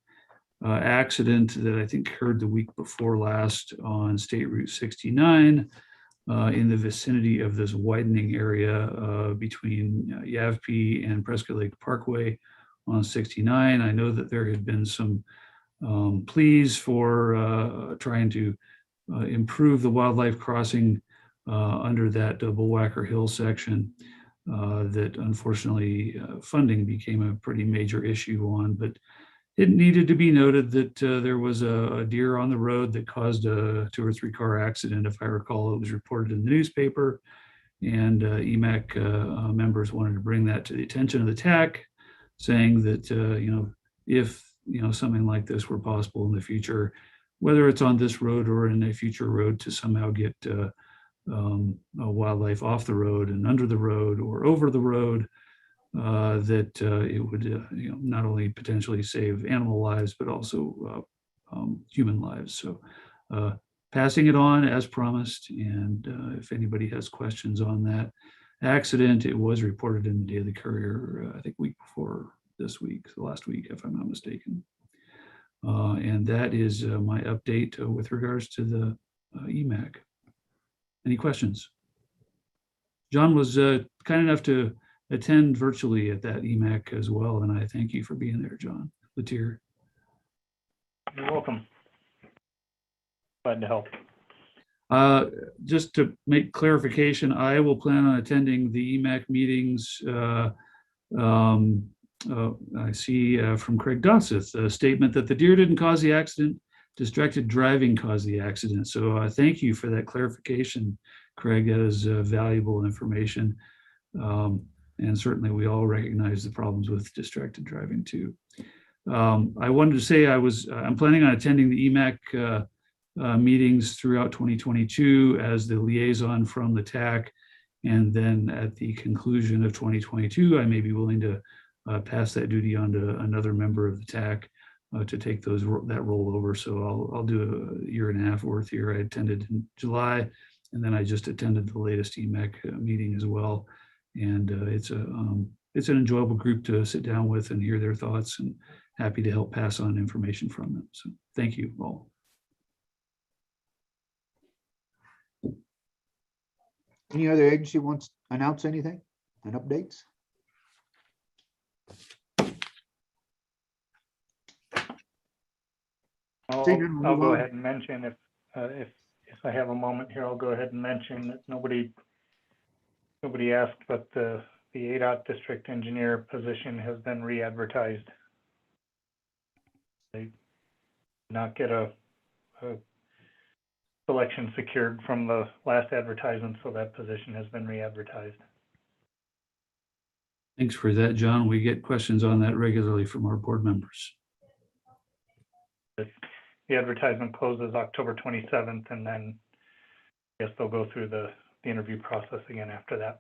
Speaker 7: accident that I think occurred the week before last on State Route 69 in the vicinity of this widening area between Yavpe and Prescott Lake Parkway on 69. I know that there had been some pleas for trying to improve the wildlife crossing under that Bullwhacker Hill section that unfortunately funding became a pretty major issue on, but it needed to be noted that there was a deer on the road that caused a 2 or 3 car accident. If I recall, it was reported in the newspaper, and EMAC members wanted to bring that to the attention of the TAC, saying that if something like this were possible in the future, whether it's on this road or in a future road, to somehow get wildlife off the road and under the road or over the road, that it would not only potentially save animal lives, but also human lives. So passing it on as promised. And if anybody has questions on that accident, it was reported in the Daily Courier, I think week before this week, last week, if I'm not mistaken. And that is my update with regards to the EMAC. Any questions? John was kind enough to attend virtually at that EMAC as well, and I thank you for being there, John Latier.
Speaker 11: You're welcome. Glad to help.
Speaker 7: Just to make clarification, I will plan on attending the EMAC meetings. I see from Craig Dosseth a statement that the deer didn't cause the accident, distracted driving caused the accident. So thank you for that clarification, Craig. That is valuable information. And certainly we all recognize the problems with distracted driving too. I wanted to say I'm planning on attending the EMAC meetings throughout 2022 as the liaison from the TAC. And then at the conclusion of 2022, I may be willing to pass that duty on to another member of the TAC to take that role over. So I'll do a year and a half worth here. I attended in July, and then I just attended the latest EMAC meeting as well. And it's an enjoyable group to sit down with and hear their thoughts, and happy to help pass on information from them. So thank you all.
Speaker 1: Any other agency wants to announce anything and updates?
Speaker 11: I'll go ahead and mention if I have a moment here, I'll go ahead and mention that nobody asked, but the ADOT district engineer position has been re-advertised. They did not get a selection secured from the last advertisement, so that position has been re-advertised.
Speaker 7: Thanks for that, John. We get questions on that regularly from our board members.
Speaker 11: The advertisement closes October 27th, and then I guess they'll go through the the interview process again after that.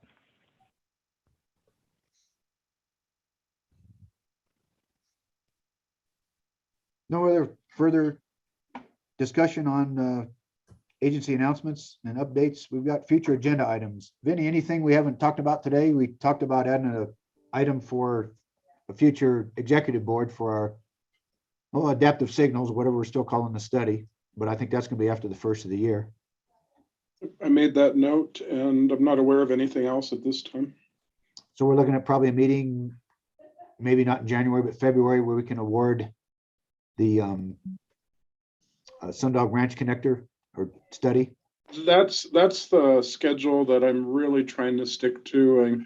Speaker 1: No other further discussion on agency announcements and updates. We've got future agenda items. Vinny, anything we haven't talked about today? We talked about adding an item for a future executive board for our adaptive signals, whatever we're still calling the study. But I think that's going to be after the first of the year.
Speaker 8: I made that note and I'm not aware of anything else at this time.
Speaker 1: So we're looking at probably a meeting, maybe not in January, but February, where we can award the Sundog Ranch Connector or study.
Speaker 8: That's the schedule that I'm really trying to stick to.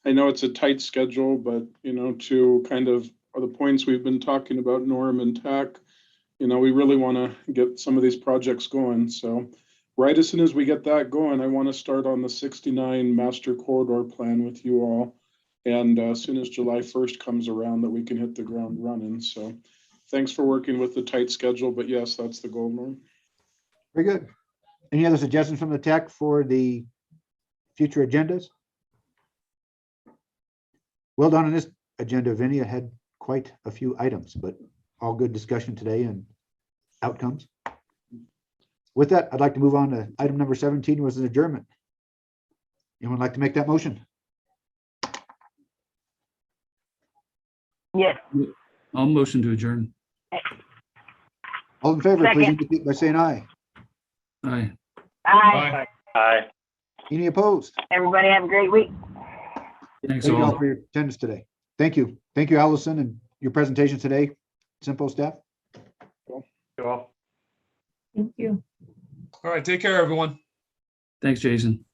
Speaker 8: I know it's a tight schedule, but to kind of the points we've been talking about, Norm and TAC, we really want to get some of these projects going. So right as soon as we get that going, I want to start on the 69 master corridor plan with you all. And as soon as July 1st comes around, that we can hit the ground running. So thanks for working with the tight schedule, but yes, that's the goal, Norm.
Speaker 1: Very good. Any other suggestions from the TAC for the future agendas? Well done on this agenda, Vinny. It had quite a few items, but all good discussion today and outcomes. With that, I'd like to move on to item number 17, was an adjournment. Anyone like to make that motion?
Speaker 3: Yes.
Speaker 7: I'll motion to adjourn.
Speaker 1: All in favor, please
Speaker 3: Second.
Speaker 1: indicate by saying aye.
Speaker 7: Aye.
Speaker 3: Aye.
Speaker 5: Aye.
Speaker 1: Any opposed?
Speaker 3: Everybody have a great week.
Speaker 7: Thanks
Speaker 1: Thank you all
Speaker 7: all.
Speaker 1: for your attendance today. Thank you. Thank you, Allison, and your presentation today, CYMPO staff.
Speaker 11: You all.
Speaker 2: Thank you.
Speaker 4: All right, take care, everyone.
Speaker 7: Thanks, Jason.